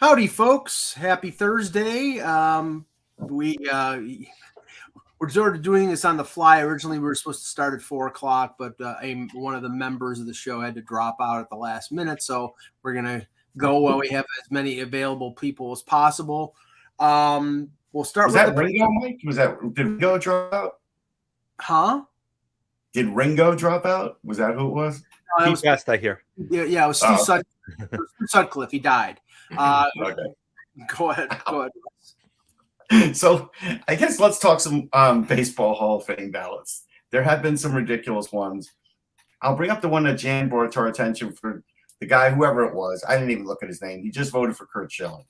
Howdy, folks. Happy Thursday. We're sort of doing this on the fly. Originally, we were supposed to start at 4 o'clock, but one of the members of the show had to drop out at the last minute. So we're going to go while we have as many available people as possible. We'll start with that Ringo, Mike? Did Ringo drop out? Huh? Did Ringo drop out? Was that who it was? No, he passed, I hear. Yeah, it was Steve Sutcliffe. He died. Okay. Go ahead. So I guess let's talk some baseball Hall of Fame ballots. There have been some ridiculous ones. I'll bring up the one that Jan brought to our attention for the guy, whoever it was. I didn't even look at his name. He just voted for Curt Schilling.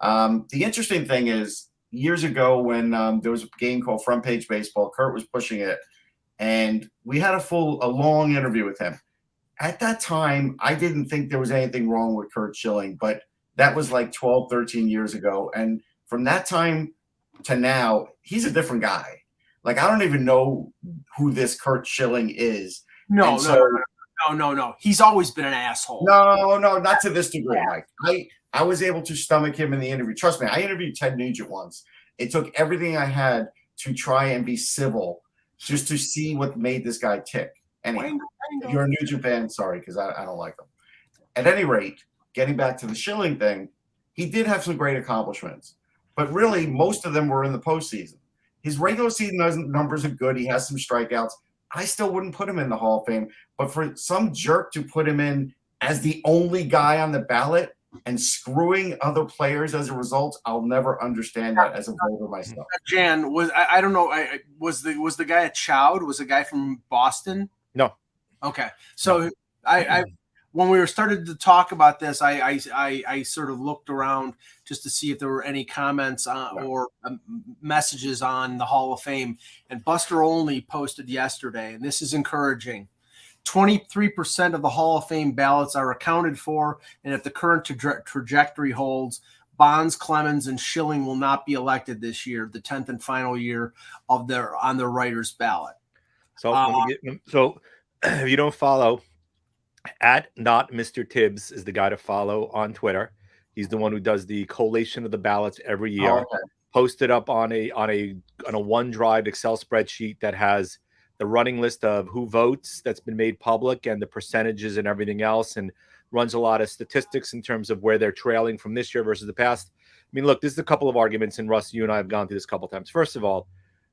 The interesting thing is, years ago when there was a game called Front Page Baseball, Curt was pushing it, and we had a long interview with him. At that time, I didn't think there was anything wrong with Curt Schilling, but that was like 12, 13 years ago. And from that time to now, he's a different guy. Like, I don't even know who this Curt Schilling is. No. He's always been an asshole. No, not to this degree, Mike. I was able to stomach him in the interview. Trust me, I interviewed Ted Nugent once. It took everything I had to try and be civil just to see what made this guy tick. Anyway, if you're a Nugent fan, sorry, because I don't like him. At any rate, getting back to the Schilling thing, he did have some great accomplishments, but really most of them were in the postseason. His regular season numbers are good. He has some strikeouts. I still wouldn't put him in the Hall of Fame, but for some jerk to put him in as the only guy on the ballot and screwing other players as a result, I'll never understand that as a voter myself. Jan, I don't know. Was the guy a Choud? Was the guy from Boston? No. Okay. So I when we were started to talk about this, I sort of looked around just to see if there were any comments or messages on the Hall of Fame. And Buster Olney posted yesterday, and this is encouraging. 23% of the Hall of Fame ballots are accounted for, and if the current trajectory holds, Bonds, Clemens, and Schilling will not be elected this year, the 10th and final year of on their writers' ballot. So if you don't follow, @not Mr. Tibbs is the guy to follow on Twitter. He's the one who does the collation of the ballots every year. Oh, okay. Posted up on a OneDrive Excel spreadsheet that has the running list of who votes that's been made public and the percentages and everything else, and runs a lot of statistics in terms of where they're trailing from this year versus the past. I mean, look, there's a couple of arguments, and Russ, you and I have gone through this a couple of times. First of all,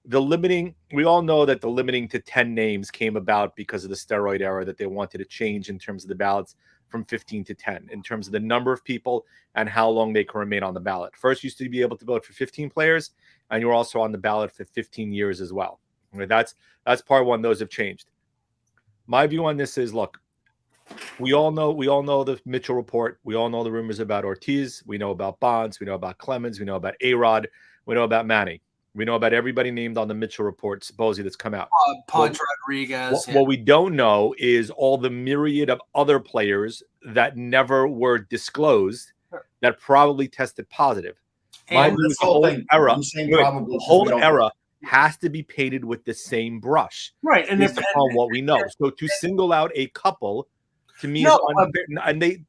we all know that the limiting to 10 names came about because of the steroid era that they wanted to change in terms of the ballots from 15 to 10, in terms of the number of people and how long they can remain on the ballot. First, you used to be able to vote for 15 players, and you were also on the ballot for 15 years as well. I mean, that's part one. Those have changed. My view on this is, look, we all know the Mitchell report. We all know the rumors about Ortiz. We know about Bonds. We know about Clemens. We know about A-Rod. We know about Manny. We know about everybody named on the Mitchell report, supposedly, that's come out. Pudge Rodriguez. What we don't know is all the myriad of other players that never were disclosed that probably tested positive. And this whole era, the whole era has to be painted with the same brush, right? And based upon what we know. So to single out a couple, to me, is unfair. And they.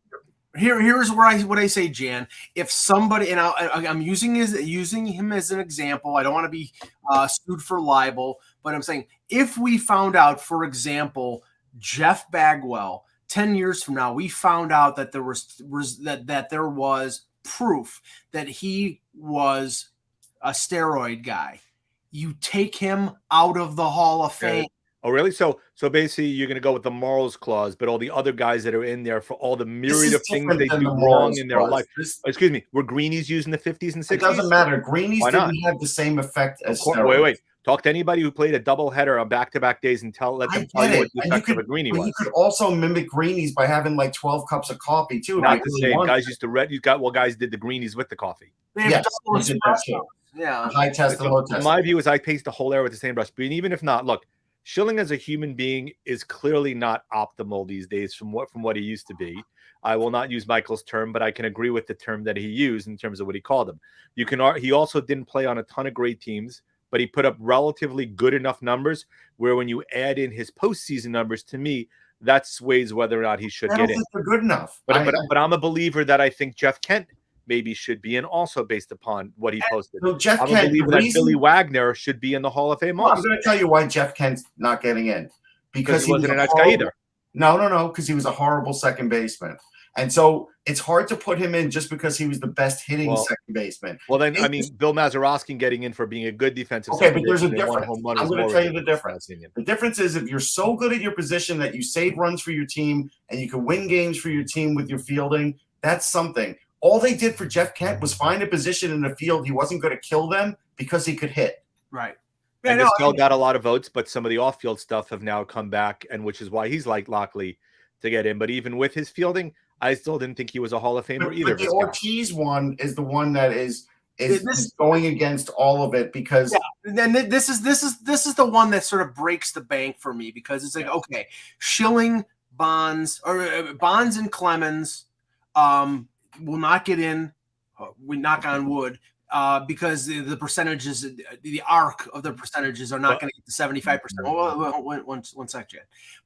Here's what I say, Jan. If somebody, and I'm using him as an example, I don't want to be sued for libel, but I'm saying if we found out, for example, Jeff Bagwell, 10 years from now, we found out that there was proof that he was a steroid guy, you take him out of the Hall of Fame. Oh, really? So basically, you're going to go with the morals clause, but all the other guys that are in there for all the myriad of things they do wrong in their life. Excuse me, were greenies used in the 50s and 60s? It doesn't matter. Greenies didn't have the same effect as steroids. Wait. Talk to anybody who played a doubleheader on back-to-back days and let them tell you what the effect of a greenie was. You could also mimic greenies by having like 12 cups of coffee too. Not the same. Guys used to guys did the greenies with the coffee. Yes, yeah. High test and low test. My view is I paste the whole era with the same brush. But even if not, look, Schilling as a human being is clearly not optimal these days from what he used to be. I will not use Michael's term, but I can agree with the term that he used in terms of what he called him. He also didn't play on a ton of great teams, but he put up relatively good enough numbers where when you add in his postseason numbers, to me, that sways whether or not he should get in. They're good enough. But I'm a believer that I think Jeff Kent maybe should be in, also based upon what he posted. So Jeff I'm a Kent, believer that Billy Wagner should be in the Hall of Fame I'm also. going to tell you why Jeff Kent's not getting in. Because he wasn't a nice guy either. No, because he was a horrible second baseman. And so it's hard to put him in just because he was the best hitting second baseman. Well, then, I mean, Bill Mazeroski getting in for being a good defensive Okay, but there's a difference. I'm going to tell you the difference. The difference is if you're so good at your position that you save runs for your team and you can win games for your team with your fielding, that's something. All they did for Jeff Kent was find a position in the field he wasn't going to kill them because he could hit. Right. And this still got a lot of votes, but some of the off-field stuff have now come back, and which is why he's like Lockley to get in. But even with his fielding, I still didn't think he was a Hall of Famer either. But the Ortiz one is the one that is going against all of it because then this is the one that sort of breaks the bank for me because it's like okay, Schilling, Bonds and Clemens will not get in. We knock on wood. Because the percentages, the arc of the percentages are not going to get to 75%. One second.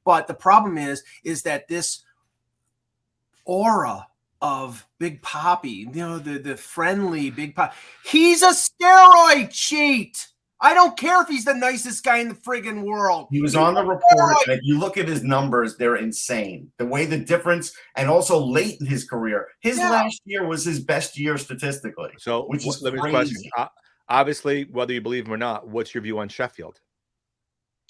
But the problem is that this aura of Big Papi, the friendly Big Papi, he's a steroid cheat. I don't care if he's the nicest guy in the friggin' world. He was on the report. And if you look at his numbers, they're insane. The way the difference, and also late in his career, last year was his best year statistically. So, which is let me question. Obviously, whether you believe him or not, what's your view on Sheffield?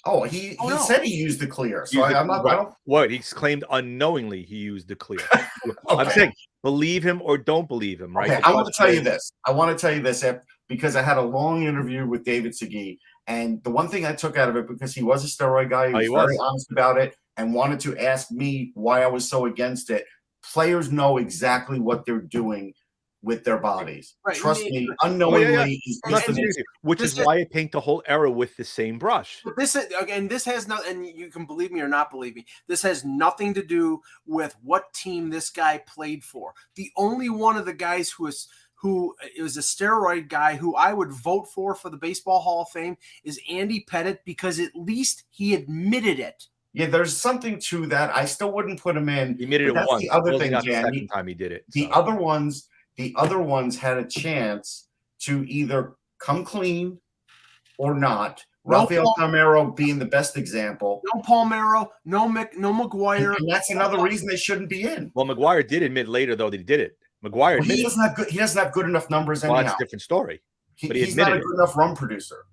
Oh, he said he used the clear. So I don't. What he's claimed unknowingly he used the clear. Okay. I'm saying believe him or don't believe him, right? Okay, I want to tell you this. Because I had a long interview with David Segui, and the one thing I took out of it, because he was a steroid guy, he was very honest about it and wanted to ask me why I was so against it. Players know exactly what they're doing with their bodies. Right. Trust me, unknowingly. Which is why I paint the whole era with the same brush. But this has not, and you can believe me or not believe me, this has nothing to do with what team this guy played for. The only one of the guys who is a steroid guy who I would vote for the Baseball Hall of Fame is Andy Pettitte because at least he admitted it. Yeah, there's something to that. I still wouldn't put him in. He admitted it once. The other thing, Jan, the second time he did it. The other ones had a chance to either come clean or not. Rafael Palmeiro being the best example. No Palmeiro, no McGuire. And that's another reason they shouldn't be in. Well, McGuire did admit later, though, that he did it. McGuire he doesn't have good enough numbers anyhow. Well, that's a different story. But he's not a good enough run producer.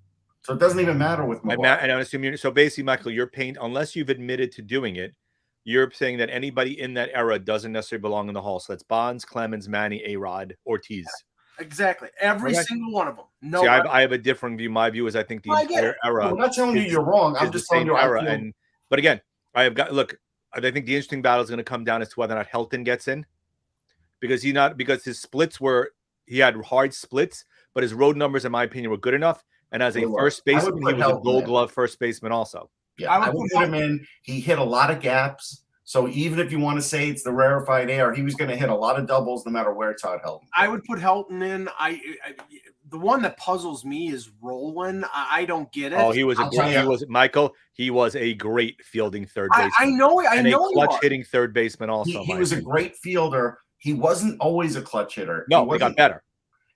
So it doesn't even matter with McGuire. And I assume so basically, Michael, you're paint unless you've admitted to doing it, you're saying that anybody in that era doesn't necessarily belong in the Hall. So that's Bonds, Clemens, Manny, A-Rod, Ortiz. Exactly. Every single one of them. No, see, I have a different view. My view is I think the entire era. I'm not telling you you're wrong. I'm just telling you era. But again, I think the interesting battle is going to come down as to whether or not Helton gets in. Because his splits he had hard splits, but his road numbers, in my opinion, were good enough. And as a first baseman, he was a Gold Glove first baseman also. Yeah, I would put him in. He hit a lot of gaps. So even if you want to say it's the rarefied air, he was going to hit a lot of doubles no matter where Todd Helton. I would put Helton in. The one that puzzles me is Roland. I don't get it. Oh, he was a great fielding third baseman. I know a clutch hitting third baseman also. He was a great fielder. He wasn't always a clutch hitter. No, he got better.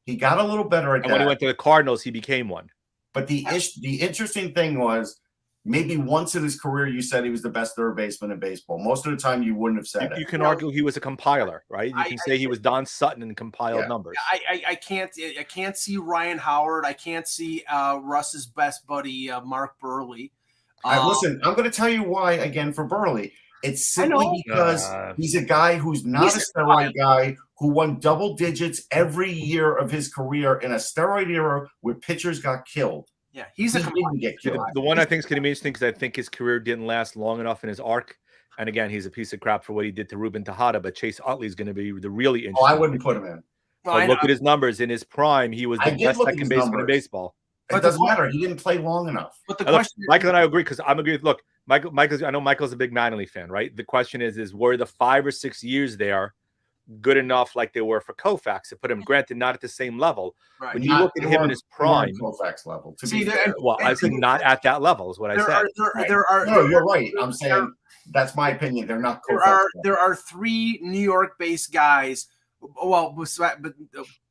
He got a little better at that. And when he went to the Cardinals, he became one. But the interesting thing was maybe once in his career you said he was the best third baseman in baseball. Most of the time you wouldn't have said it. You can argue he was a compiler, right? You can say he was Don Sutton and compiled numbers. I can't see Ryan Howard. I can't see Russ's best buddy Mark Burley. Listen, I'm going to tell you why again for Burley. It's simply because he's a guy who's not a steroid guy who won double digits every year of his career in a steroid era where pitchers got killed. Yeah, he didn't get killed. The one I think is going to be interesting because I think his career didn't last long enough in his arc. And again, he's a piece of crap for what he did to Ruben Tejada, but Chase Utley is going to be the really interesting. I wouldn't put him in. But look at his numbers. In his prime, he was the best second baseman in baseball. It doesn't matter. He didn't play long enough. But the question, Michael and I agree because I'm agree with. Look, Michael's. I know Michael's a big Manley fan, right? The question is were the 5 or 6 years there good enough, like they were for Koufax, to put him? Granted, not at the same level. Right. When you look at him in his prime, Koufax level. I think not at that level is what I said. No, you're right. I'm saying that's my opinion. They're not. There are 3 New York-based guys well, but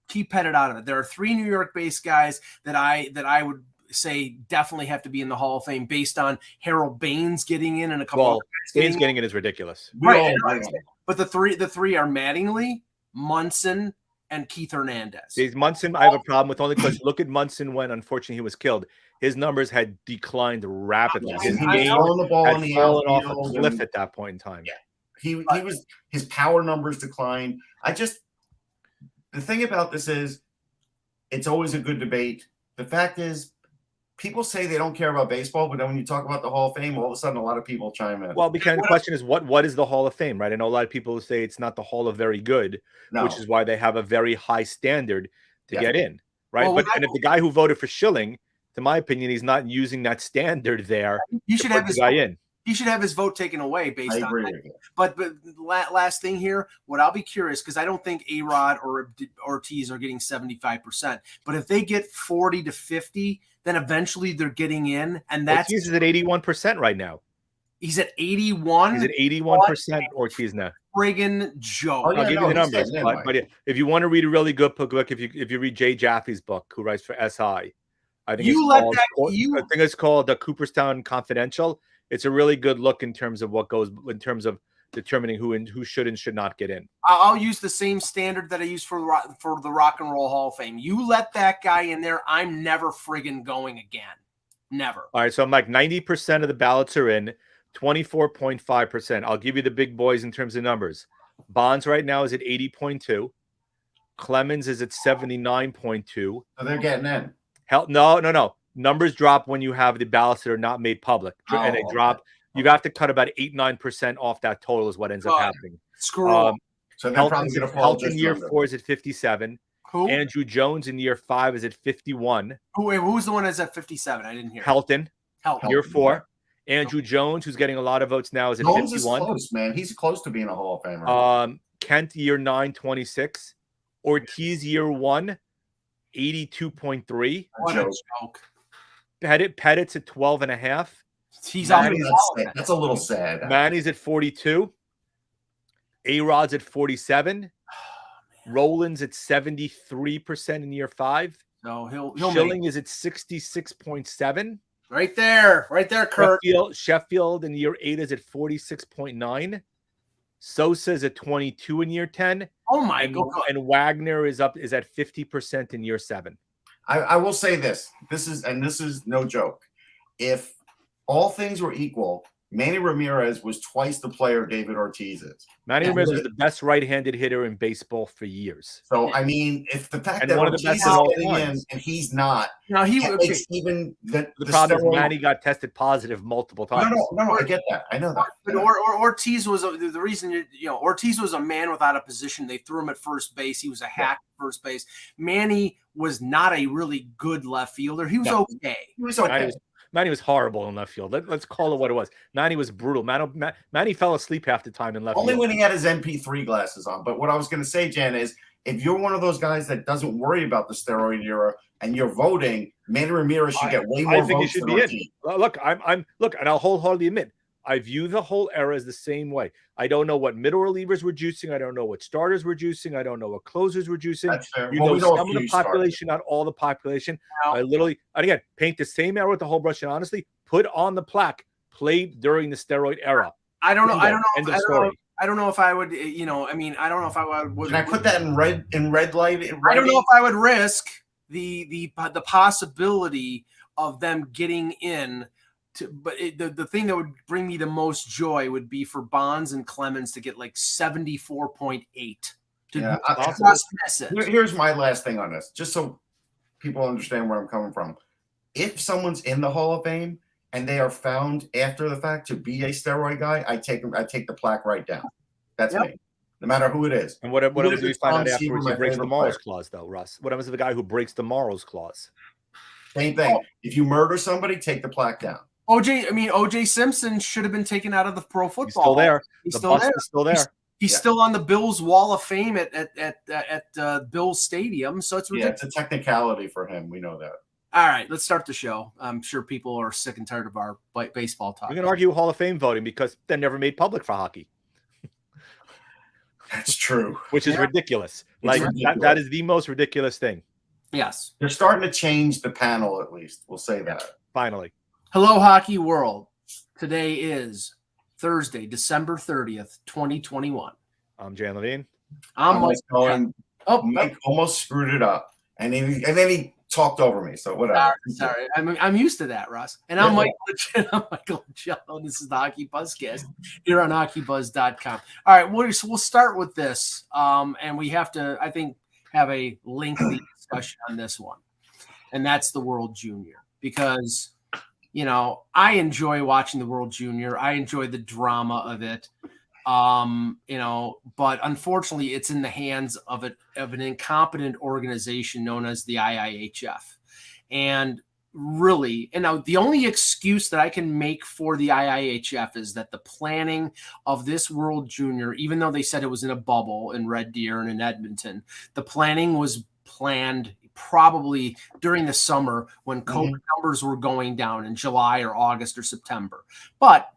keep Pettit out of it. There are 3 New York-based guys that I would say definitely have to be in the Hall of Fame based on Harold Baines getting in and a couple Well, other guys Baines getting in is ridiculous. Right. But the three are Mattingly, Munson, and Keith Hernandez. Munson, I have a problem with only because look at Munson when unfortunately he was killed. His numbers had declined rapidly. Yes, His he game was throwing the ball had in the fallen off a outfield cliff and- at that point in time. Yeah. He was, his power numbers declined. The thing about this is, it's always a good debate. The fact is, people say they don't care about baseball, but then when you talk about the Hall of Fame, all of a sudden a lot of people chime in. Well, because the question is what is the Hall of Fame, right? I know a lot of people say it's not the Hall of Very Good, which is why they have a very high standard to get in, right? Well, and if the guy who voted for Schilling, to my opinion, he's not using that standard there. You should have his guy in. He should have his vote taken away based on agree that. with you. But last thing here, what I'll be curious, because I don't think A-Rod or Ortiz are getting 75%. But if they get 40 to 50, then eventually they're getting in. And that's Ortiz is at 81% right now. He's at 81. He's at 81% Ortiz now. Friggin' joke. Oh, yeah, I'll give you the numbers. But if you want to read a really good book, if you read Jay Jaffe's book, who writes for SI, I think it's called the Cooperstown Confidential. It's a really good look in terms of what goes in terms of determining who should and should not get in. I'll use the same standard that I use for the Rock and Roll Hall of Fame. You let that guy in there, I'm never friggin' going again. Never. All right, so I'm like 90% of the ballots are in, 24.5%. I'll give you the big boys in terms of numbers. Bonds right now is at 80.2. Clemens is at 79.2. So they're getting in. No. Numbers drop when you have the ballots that are not made public, and they drop. You have to cut about 8-9% off that total is what ends up happening. Screw up. So they're probably going to fall Helton year 4 is at 57. Who? Andrew Jones in year 5 is at 51. Who's the one that's at 57? I didn't hear. Helton. Year 4. Andrew Jones, who's getting a lot of votes now, is at Jones 51. Is close, man. He's close to being a Hall of Famer. Kent year 9, 26. Ortiz year 1, 82.3. What a joke. Pettit's at 12.5. That's a little sad. Manny's at 42. A-Rod's at 47. Roland's at 73% in year 5. No, he'll Schilling is at 66.7. Right there, Curt. Sheffield in year 8 is at 46.9. Sosa is at 22 in year 10. Oh my God! And Wagner is at 50% in year 7. I will say this is no joke. If all things were equal, Manny Ramirez was twice the player David Ortiz is. Manny Ramirez was the best right-handed hitter in baseball for years. So I mean, if the fact and that one of Ortiz the best is getting in and he's not, even the problem is Manny got tested positive multiple times. No, I get that. I know that. But Ortiz was the reason. Ortiz was a man without a position. They threw him at first base. He was a hack at first base. Manny was not a really good left fielder. He was okay. He was okay. Manny was horrible in left field. Let's call it what it was. Manny was brutal. Manny fell asleep half the time in left Only field. when he had his MP3 glasses on. But what I was going to say, Jan, is if you're one of those guys that doesn't worry about the steroid era and you're voting, Manny Ramirez should get way more votes. I think he should be in. Look, and I'll wholeheartedly admit, I view the whole era as the same way. I don't know what middle relievers were juicing. I don't know what starters were juicing. I don't know what closers were juicing. That's fair. You know some of the population, not all the population. I literally, and again, paint the same era with the whole brush. And honestly, put on the plaque, played during the steroid era. I don't know. End of story. I don't know if I would, I don't know if I would. Can I put that in red light? I don't know if I would risk the possibility of them getting in. But the thing that would bring me the most joy would be for Bonds and Clemens to get like 74.8. Here's my last thing on this, just so people understand where I'm coming from. If someone's in the Hall of Fame and they are found after the fact to be a steroid guy, I take the plaque right down. That's me, no matter who it is. And what if we find out afterwards he breaks the morals clause, though, Russ? What happens to the guy who breaks the morals clause? Same thing. If you murder somebody, take the plaque down. OJ Simpson should have been taken out of the pro football. He's still there. He's still there. He's still on the Bills Wall of Fame at Bills Stadium. So it's ridiculous. It's a technicality for him. We know that. All right, let's start the show. I'm sure people are sick and tired of our baseball talk. We can argue Hall of Fame voting because they're never made public for hockey. That's true. which is ridiculous. Like ridiculous. That is the most ridiculous thing. Yes. They're starting to change the panel, at least. We'll say that. Finally. Hello, hockey world. Today is Thursday, December 30th, 2021. I'm Jan Levine. I'm Mike Cohen. Mike almost screwed it up. And then he talked over me. So whatever. Sorry. I'm used to that, Russ. And I'm Michael Cello. This is the HockeyBuzzcast here on HockeyBuzz.com. All right, we'll start with this. And we have to, I think, have a lengthy discussion on this one. And that's the World Junior. Because, I enjoy watching the World Junior. I enjoy the drama of it. But unfortunately it's in the hands of an incompetent organization known as the IIHF. And really, now the only excuse that I can make for the IIHF is that the planning of this World Junior, even though they said it was in a bubble in Red Deer and in Edmonton, the planning was planned probably during the summer when COVID numbers were going down in July or August or September. But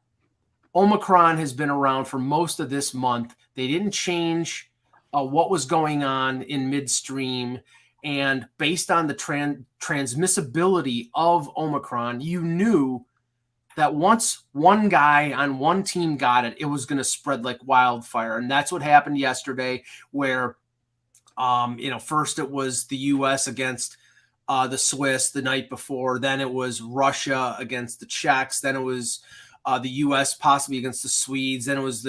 Omicron has been around for most of this month. They didn't change what was going on in midstream. And based on the transmissibility of Omicron, you knew that once one guy on one team got it, it was going to spread like wildfire. And that's what happened yesterday, where, first it was the U.S. against the Swiss the night before. Then it was Russia against the Czechs. Then it was the U.S. possibly against the Swedes. Then it was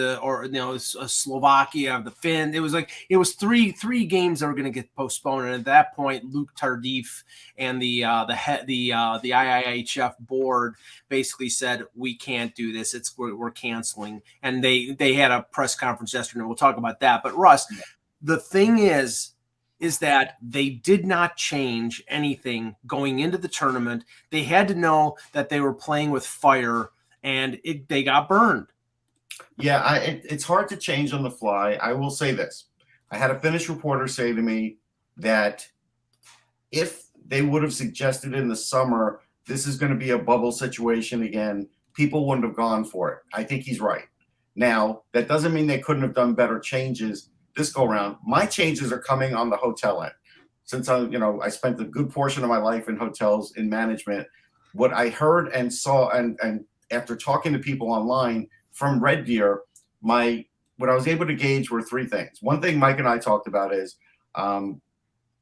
Slovakia, the Finn. It was three games that were going to get postponed. And at that point, Luc Tardif and the IIHF board basically said, we can't do this. We're canceling. And they had a press conference yesterday. And we'll talk about that. But Russ, the thing is that they did not change anything going into the tournament. They had to know that they were playing with fire. And they got burned. Yeah, it's hard to change on the fly. I will say this. I had a Finnish reporter say to me that if they would have suggested in the summer, this is going to be a bubble situation again, people wouldn't have gone for it. I think he's right. Now, that doesn't mean they couldn't have done better changes this go around. My changes are coming on the hotel end. Since I spent a good portion of my life in hotels in management, what I heard and saw and after talking to people online from Red Deer, what I was able to gauge were three things. One thing Mike and I talked about is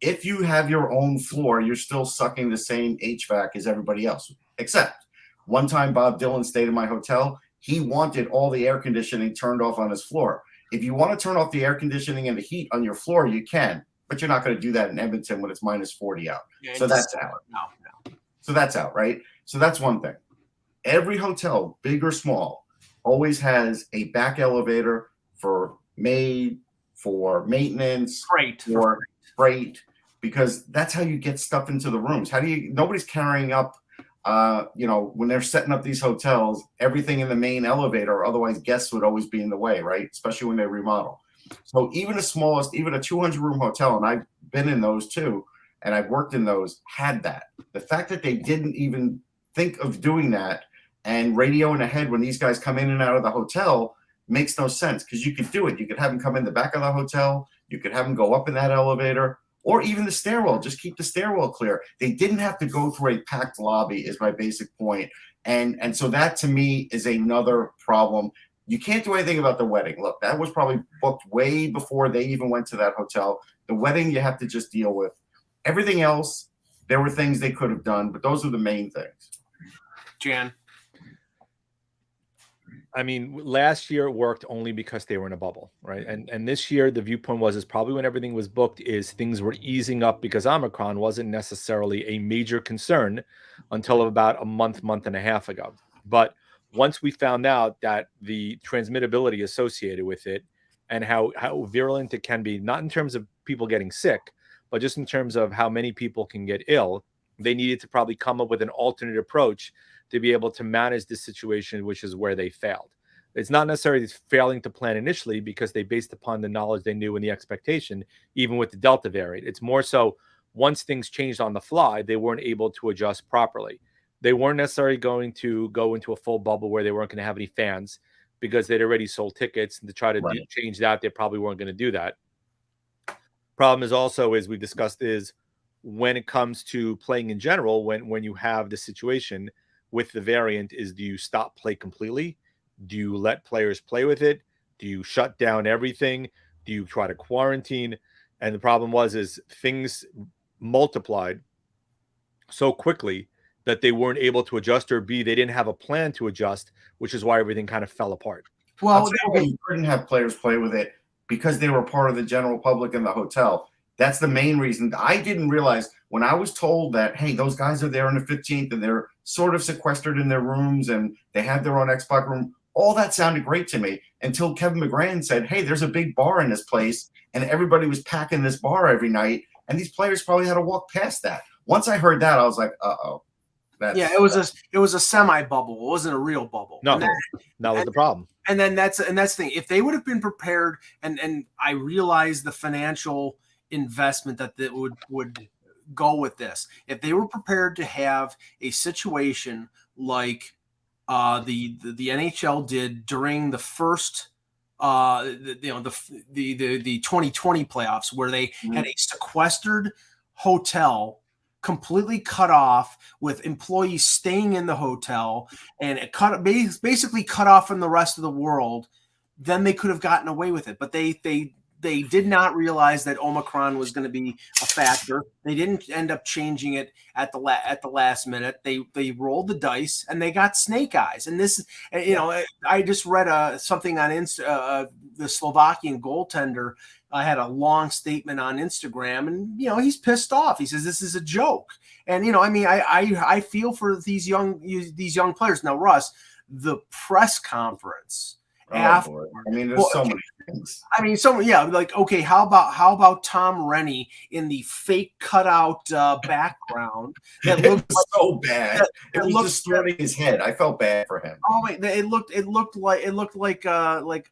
if you have your own floor, you're still sucking the same HVAC as everybody else. Except one time Bob Dylan stayed in my hotel. He wanted all the air conditioning turned off on his floor. If you want to turn off the air conditioning and the heat on your floor, you can. But you're not going to do that in Edmonton when it's minus 40 out. Yeah, so that's out. No. So that's out, right? So that's one thing. Every hotel, big or small, always has a back elevator for maid, for maintenance, for freight, because that's how you get stuff into the rooms. Nobody's carrying up, when they're setting up these hotels, everything in the main elevator, otherwise guests would always be in the way, right? Especially when they remodel. So even the smallest, even a 200-room hotel, and I've been in those too, and I've worked in those, had that. The fact that they didn't even think of doing that and radioing ahead when these guys come in and out of the hotel makes no sense, because you could do it. You could have them come in the back of the hotel. You could have them go up in that elevator, or even the stairwell. Just keep the stairwell clear. They didn't have to go through a packed lobby is my basic point. And so that to me is another problem. You can't do anything about the wedding. Look, that was probably booked way before they even went to that hotel. The wedding you have to just deal with. Everything else, there were things they could have done, but those are the main things. Jan? I mean, last year it worked only because they were in a bubble, right? And this year the viewpoint was probably when everything was booked is things were easing up because Omicron wasn't necessarily a major concern until about a month and a half ago. But once we found out that the transmittability associated with it and how virulent it can be, not in terms of people getting sick, but just in terms of how many people can get ill, they needed to probably come up with an alternate approach to be able to manage this situation, which is where they failed. It's not necessarily failing to plan initially because they based upon the knowledge they knew and the expectation, even with the Delta variant. It's more so once things changed on the fly, they weren't able to adjust properly. They weren't necessarily going to go into a full bubble where they weren't going to have any fans. because they'd already sold tickets, and to try to change that, they probably weren't going to do that. Problem is also, as we discussed, is when it comes to playing in general, when you have the situation with the variant, is do you stop play completely? Do you let players play with it? Do you shut down everything? Do you try to quarantine? And the problem is things multiplied so quickly that they weren't able to adjust, or B, they didn't have a plan to adjust, which is why everything kind of fell apart. Well, you couldn't have players play with it because they were part of the general public in the hotel. That's the main reason. I didn't realize when I was told that, hey, those guys are there on the 15th and they're sort of sequestered in their rooms and they have their own Xbox room. All that sounded great to me until Kevin McGran said, hey, there's a big bar in this place and everybody was packing this bar every night. And these players probably had to walk past that. Once I heard that, I was like, uh-oh. It was a semi bubble. It wasn't a real bubble. No, that was the problem. And then that's the thing. If they would have been prepared, and I realize the financial investment that would go with this. If they were prepared to have a situation like the NHL did during the first the 2020 playoffs, where they had a sequestered hotel completely cut off with employees staying in the hotel, and it basically cut off from the rest of the world, then they could have gotten away with it. But they did not realize that Omicron was going to be a factor. They didn't end up changing it at the last minute. They rolled the dice and they got snake eyes. And this, I just read something on the Slovakian goaltender. I had a long statement on Instagram, and he's pissed off. He says this is a joke, and I feel for these young players. Now, Russ, the press conference after, there's so many things. Okay, how about Tom Rennie in the fake cutout background that looked so bad? It was distorting his head. I felt bad for him. Oh wait, it looked like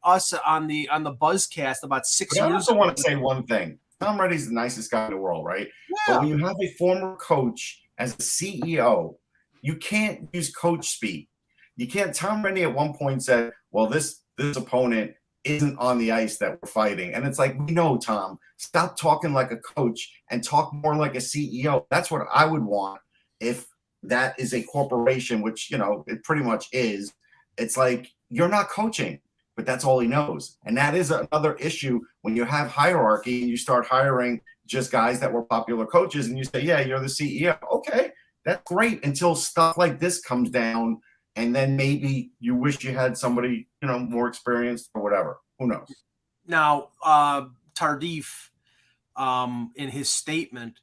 us on the Buzzcast about 6 years ago. I also want to say one thing. Tom Rennie's the nicest guy in the world, right? Yeah. But when you have a former coach as a CEO, you can't use coach speak. You can't. Tom Rennie at one point said, well, this opponent isn't on the ice that we're fighting. And it's like, we know, Tom, stop talking like a coach and talk more like a CEO. That's what I would want if that is a corporation, which, it pretty much is. It's like, you're not coaching, but that's all he knows. And that is another issue when you have hierarchy and you start hiring just guys that were popular coaches and you say, yeah, you're the CEO. Okay, that's great until stuff like this comes down. And then maybe you wish you had somebody, more experienced or whatever. Who knows? Now, Tardif, in his statement,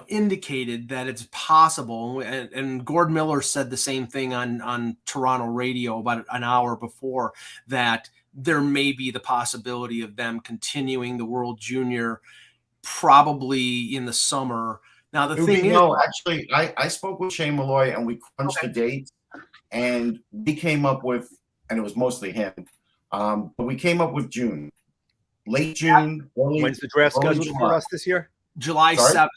indicated that it's possible, and Gord Miller said the same thing on Toronto radio about an hour before, that there may be the possibility of them continuing the World Junior probably in the summer. Now, the thing is... No, actually, I spoke with Shane Malloy, and we crunched the dates. And we came up with, and it was mostly him, but we came up with June. Late June. When's the draft scheduled for us this year? July 7th.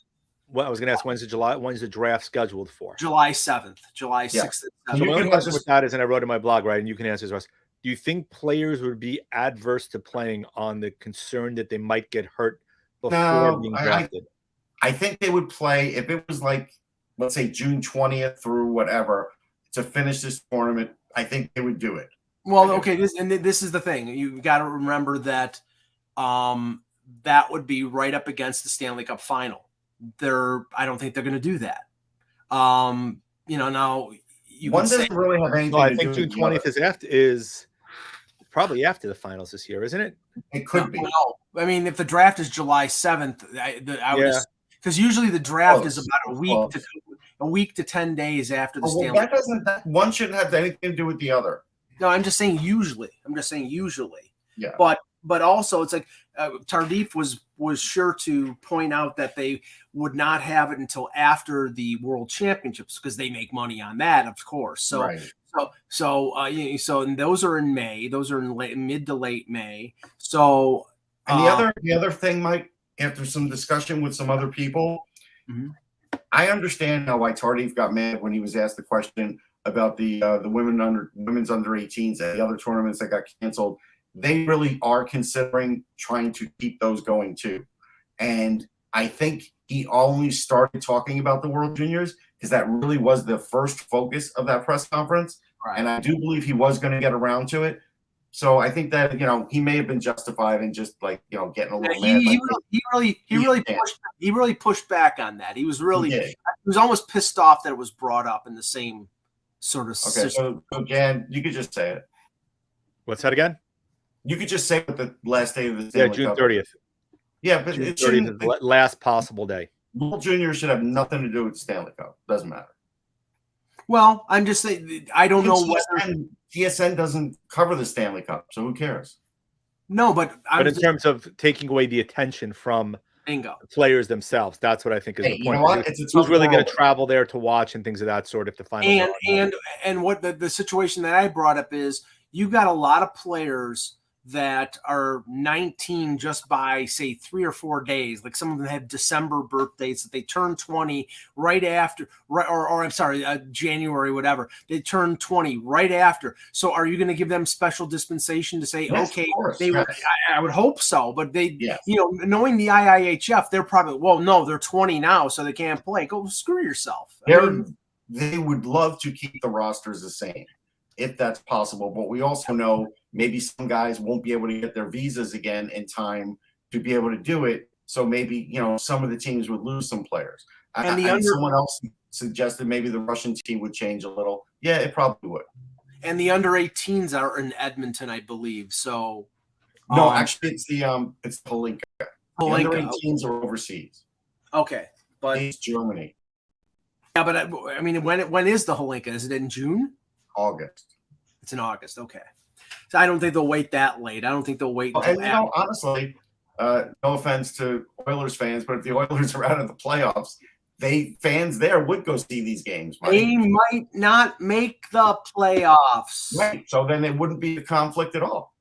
Well, I was going to ask, when's the draft scheduled for? July 7th. July 6th. So my only question with that is, and I wrote in my blog, right, and you can answer this, Russ. Do you think players would be adverse to playing on the concern that they might get hurt before being drafted? I think they would play if it was like, let's say, June 20th through whatever, to finish this tournament. I think they would do it. Well, okay, this is the thing. You got to remember that that would be right up against the Stanley Cup final. I don't think they're going to do that. Now you one can doesn't really have anything. I think June 20th is probably after the finals this year, isn't it? It could be. No. I mean, if the draft is July 7th, I would, because usually the draft is about a week to 10 days after the Stanley Cup. That one shouldn't have anything to do with the other. No, I'm just saying usually. Yeah. But also it's like Tardif was sure to point out that they would not have it until after the World Championships because they make money on that, of course. So right. And those are in May. Those are in mid to late May. So and the other thing, Mike, after some discussion with some other people, I understand now why Tardif got mad when he was asked the question about the women's under 18s and the other tournaments that got canceled. They really are considering trying to keep those going too. And I think he only started talking about the World Juniors because that really was the first focus of that press conference. Right. And I do believe he was going to get around to it. So I think that, he may have been justified in just like, getting a little mad. He really pushed back on that. He was almost pissed off that it was brought up in the same sort of system. So Jan, you could just say it. What's that again? You could just say what the last day of the Stanley June Cup. 30th. Yeah, but June it 30th is the last possible day. World Junior should have nothing to do with the Stanley Cup. Doesn't matter. Well, I'm just saying, I don't know whether TSN doesn't cover the Stanley Cup, so who cares? No, but in terms of taking away the attention from the players themselves, that's what I think is the point. You know what? Who's really going to travel there to watch and things of that sort if the final and what the situation that I brought up is you've got a lot of players that are 19 just by say 3 or 4 days. Like some of them have December birthdays that they turn 20 right after, or I'm sorry, January, whatever. They turn 20 right after. So are you going to give them special dispensation to say, okay, I would hope so, but they, knowing the IIHF, they're probably, well, no, they're 20 now, so they can't play. Go screw yourself. They would love to keep the rosters the same if that's possible, but we also know maybe some guys won't be able to get their visas again in time to be able to do it. So maybe, some of the teams would lose some players. And someone else suggested maybe the Russian team would change a little. Yeah, it probably would. And the under 18s are in Edmonton, I believe. So no, actually it's Holinka. The under 18s are overseas. Okay. But it's Germany. Yeah, but I mean, when is the Holinka? Is it in June? August. It's in August. Okay. So I don't think they'll wait that late. I don't think they'll wait until honestly, no offense to Oilers fans, but if the Oilers are out of the playoffs, fans there would go see these games. Right? They might not make the playoffs. Right. So then it wouldn't be a conflict at all.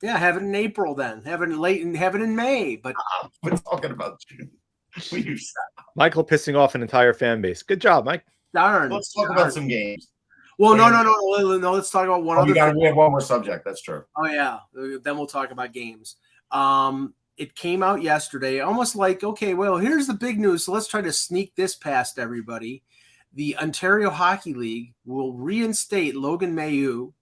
Yeah, have it in April then. Have it in May. But we're talking about June. Michael pissing off an entire fan base. Good job, Mike. Darn. Let's talk about some games. Well, no. Let's talk about one other thing. We have one more subject. That's true. Oh, yeah. Then we'll talk about games. It came out yesterday, almost like, okay, well, here's the big news. So let's try to sneak this past everybody. The Ontario Hockey League will reinstate Logan Mailloux,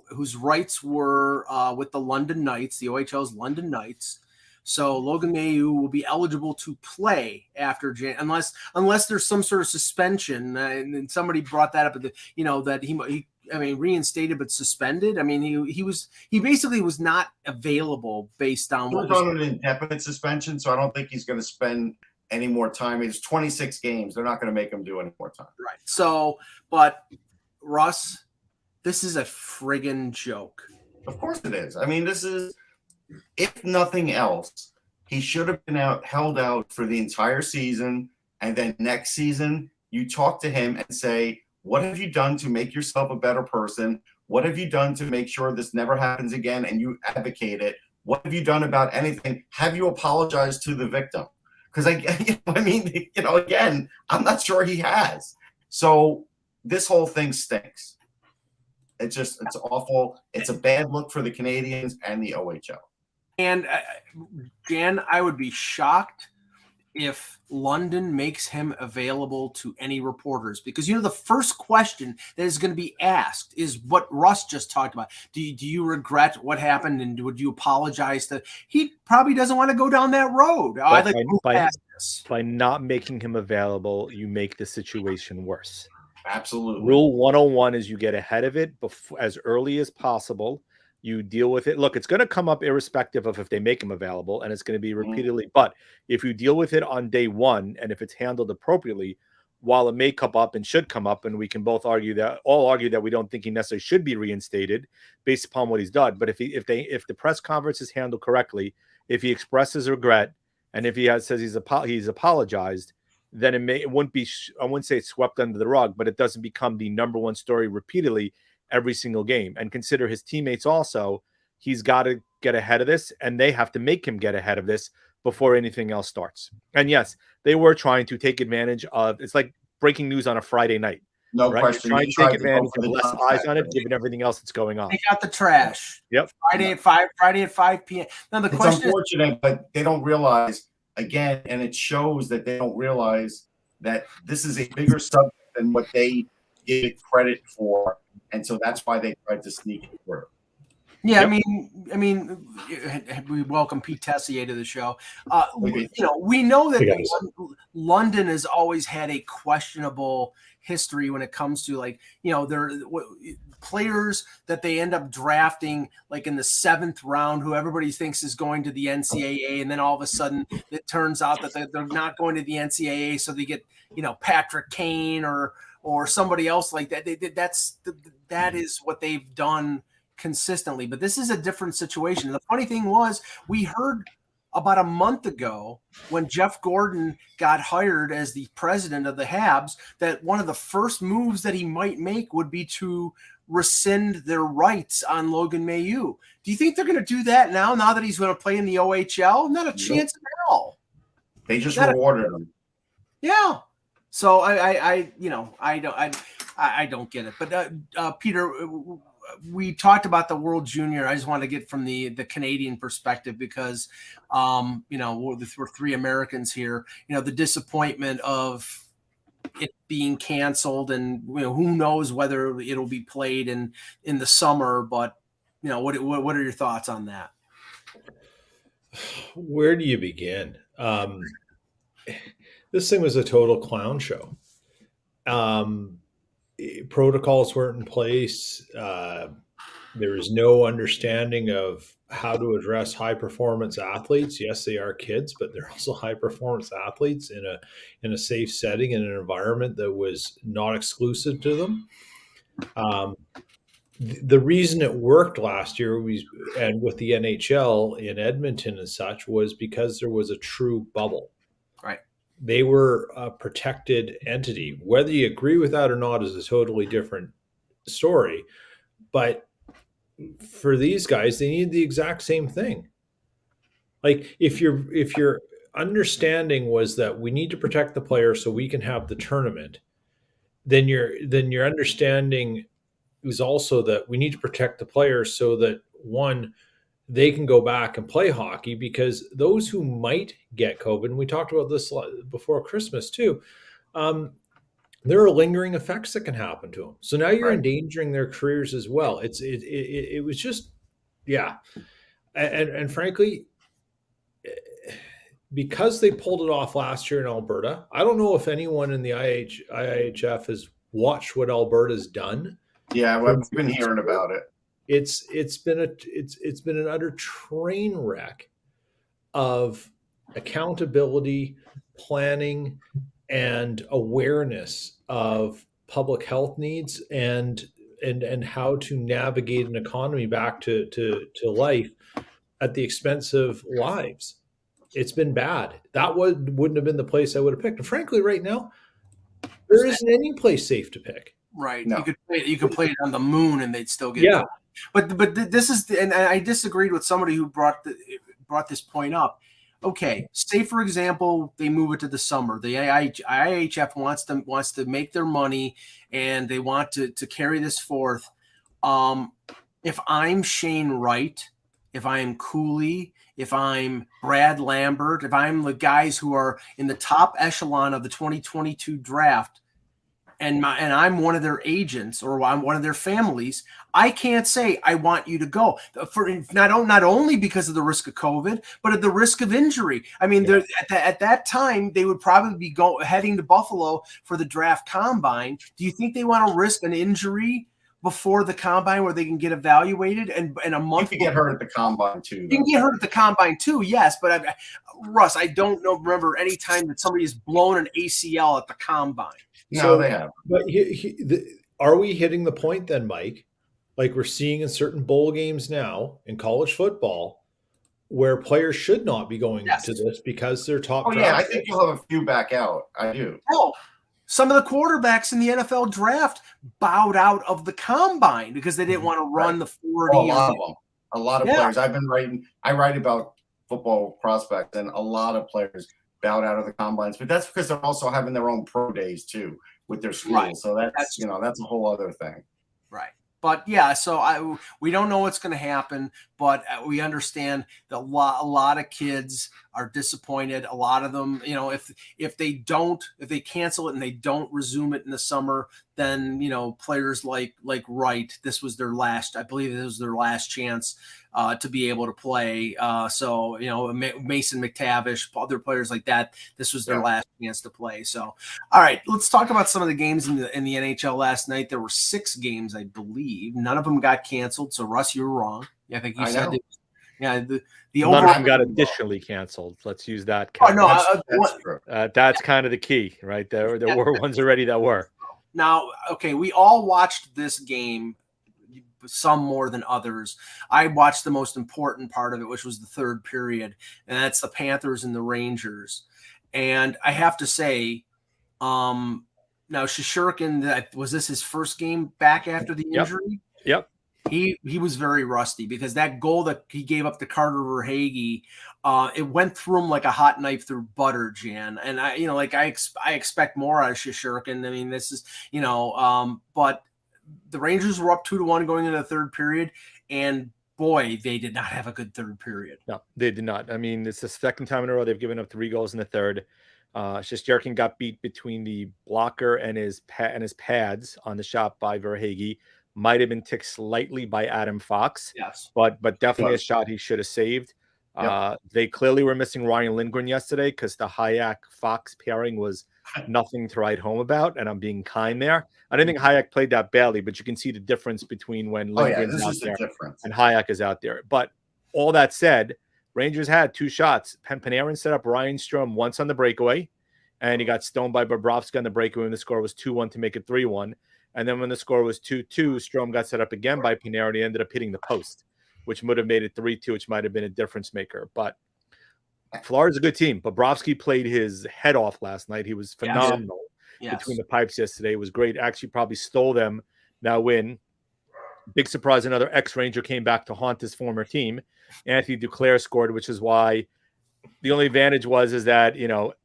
whose rights were with the London Knights, the OHL's London Knights. So Logan Mailloux will be eligible to play after unless there's some sort of suspension. And somebody brought that up that he reinstated but suspended. I mean, he basically was not available based on what was on an indefinite suspension. So I don't think he's going to spend any more time. It's 26 games. They're not going to make him do any more time. Right. So, but Russ, this is a friggin' joke. Of course it is. I mean, this is. If nothing else, he should have been held out for the entire season. And then next season, you talk to him and say, what have you done to make yourself a better person? What have you done to make sure this never happens again? And you advocate it. What have you done about anything? Have you apologized to the victim? Because again, I'm not sure he has. So this whole thing stinks. It's awful. It's a bad look for the Canadians and the OHL. And Jan, I would be shocked if London makes him available to any reporters, because the first question that is going to be asked is what Russ just talked about. Do you regret what happened, and would you apologize to? He probably doesn't want to go down that road. By not making him available, you make the situation worse. Absolutely. Rule 101 is you get ahead of it as early as possible. You deal with it. Look, it's going to come up irrespective of if they make him available, and it's going to be repeatedly. But if you deal with it on day one, and if it's handled appropriately, while it may come up and should come up, and we can both argue that we don't think he necessarily should be reinstated based upon what he's done. But if the press conference is handled correctly, if he expresses regret, and if he says he's apologized, then it wouldn't be. I wouldn't say it's swept under the rug, but it doesn't become the number one story repeatedly every single game. And consider his teammates also. He's got to get ahead of this, and they have to make him get ahead of this before anything else starts. And yes, they were trying to take advantage of. It's like breaking news on a Friday night. No right? question. Try You and tried take to go advantage for of the less downside. eyes on it, given everything else that's going on. Take out the trash. Yep. Friday at 5 p.m. Now the It's question is, unfortunate, but they don't realize again, and it shows that they don't realize that this is a bigger subject than what they give it credit for, and so that's why they tried to sneak it through. yeah, Yep. I mean, we welcome Pete Tessier to the show. Okay. We know that Hey, guys. London has always had a questionable history when it comes to, like, their players that they end up drafting like in the 7th round, who everybody thinks is going to the NCAA, and then all of a sudden it turns out that they're not going to the NCAA, so they get Patrick Kane or somebody else like that. That is what they've done consistently, but this is a different situation. The funny thing was, we heard about a month ago when Jeff Gordon got hired as the president of the Habs that one of the first moves that he might make would be to rescind their rights on Logan Mailloux. Do you think they're going to do that now that he's going to play in the OHL? Not a chance at all. They just rewarded him. Yeah. So I don't get it. But Peter, we talked about the World Junior. I just want to get from the Canadian perspective because, we're 3 Americans here. The disappointment of it being canceled, and who knows whether it'll be played in the summer. But what are your thoughts on that? Where do you begin? This thing was a total clown show. Protocols weren't in place. There was no understanding of how to address high performance athletes. Yes, they are kids, but they're also high performance athletes in a safe setting, in an environment that was not exclusive to them. The reason it worked last year and with the NHL in Edmonton and such was because there was a true bubble. Right. They were a protected entity. Whether you agree with that or not is a totally different story. But for these guys, they need the exact same thing. Like if your understanding was that we need to protect the player so we can have the tournament, then your understanding is also that we need to protect the players so that, one, they can go back and play hockey, because those who might get COVID, and we talked about this before Christmas too, there are lingering effects that can happen to them. So now you're endangering their careers as well. It was just, yeah. And frankly, because they pulled it off last year in Alberta, I don't know if anyone in the IIHF has watched what Alberta's done. Yeah, we've been hearing about it. It's been an utter train wreck of accountability, planning, and awareness of public health needs and how to navigate an economy back to life at the expense of lives. It's been bad. That wouldn't have been the place I would have picked. And frankly, right now, there isn't any place safe to pick. Right. No. You could play it on the moon and they'd still get Yeah. But this is, and I disagreed with somebody who brought this point up. Okay, say for example they move it to the summer. The IIHF wants to make their money, and they want to carry this forth. If I'm Shane Wright, if I'm Cooley, if I'm Brad Lambert, if I'm the guys who are in the top echelon of the 2022 draft, and I'm one of their agents or I'm one of their families, I can't say I want you to go for not only because of the risk of COVID, but at the risk of injury. I mean, at that time they would probably be heading to Buffalo for the draft combine. Do you think they want to risk an injury before the combine where they can get evaluated and a month? You can get hurt at the combine too. You can get hurt at the combine too, yes. But Russ, I don't remember any time that somebody has blown an ACL at the combine. No, they have. But are we hitting the point then, Mike, like we're seeing in certain bowl games now in college football, where players should not be going to this because they're top draft? Yeah, I think you'll have a few back out. I do. Oh, some of the quarterbacks in the NFL draft bowed out of the combine because they didn't want to run the 40. A lot of them. A lot of players. I write about football prospects, and a lot of players bowed out of the combines, but that's because they're also having their own pro days too with their schools. Right. So that's a whole other thing. Right. But yeah, so we don't know what's going to happen, but we understand that a lot of kids are disappointed. A lot of them, if they cancel it and they don't resume it in the summer, then players like Wright, this was their last. I believe this was their last chance to be able to play. So Mason McTavish, other players like that, this was their last chance to play. So, all right, let's talk about some of the games in the NHL last night. There were 6 games, I believe. None of them got canceled. So Russ, you were wrong. Yeah, I think you said it. Yeah, the none of them got additionally canceled. Let's use that. Oh no, that's true. That's kind of the key, right? There were ones already that were. Now, okay, we all watched this game, some more than others. I watched the most important part of it, which was the third period, and that's the Panthers and the Rangers. And I have to say, now Shesterkin, was this his first game back after the injury? Yep. He was very rusty because that goal that he gave up to Carter Verhaeghe, it went through him like a hot knife through butter, Jan. And I expect more out of Shesterkin. I mean, this is but the Rangers were up 2-1 going into the third period, and boy, they did not have a good third period. No, they did not. I mean, it's the second time in a row they've given up 3 goals in the third. Shesterkin got beat between the blocker and his pads on the shot by Verhaeghe. Might have been ticked slightly by Adam Fox. Yes, but definitely a shot he should have saved. Yep. They clearly were missing Ryan Lindgren yesterday because the Hayek-Fox pairing was nothing to write home about, and I'm being kind there. I didn't think Hayek played that badly, but you can see the difference between when Lindgren's out there and Hayek is out there. But all that said, Rangers had 2 shots. Panarin set up Ryan Strome once on the breakaway, and he got stoned by Bobrovsky on the breakaway when the score was 2-1 to make it 3-1. And then when the score was 2-2, Strome got set up again by Panarin. He ended up hitting the post, which would have made it 3-2, which might have been a difference maker. But Florida's a good team. Bobrovsky played his head off last night. He was phenomenal between the pipes yesterday. It was great. Actually, probably stole them that win. Big surprise, another ex-Ranger came back to haunt his former team. Anthony Duclair scored, which is why the only advantage is that,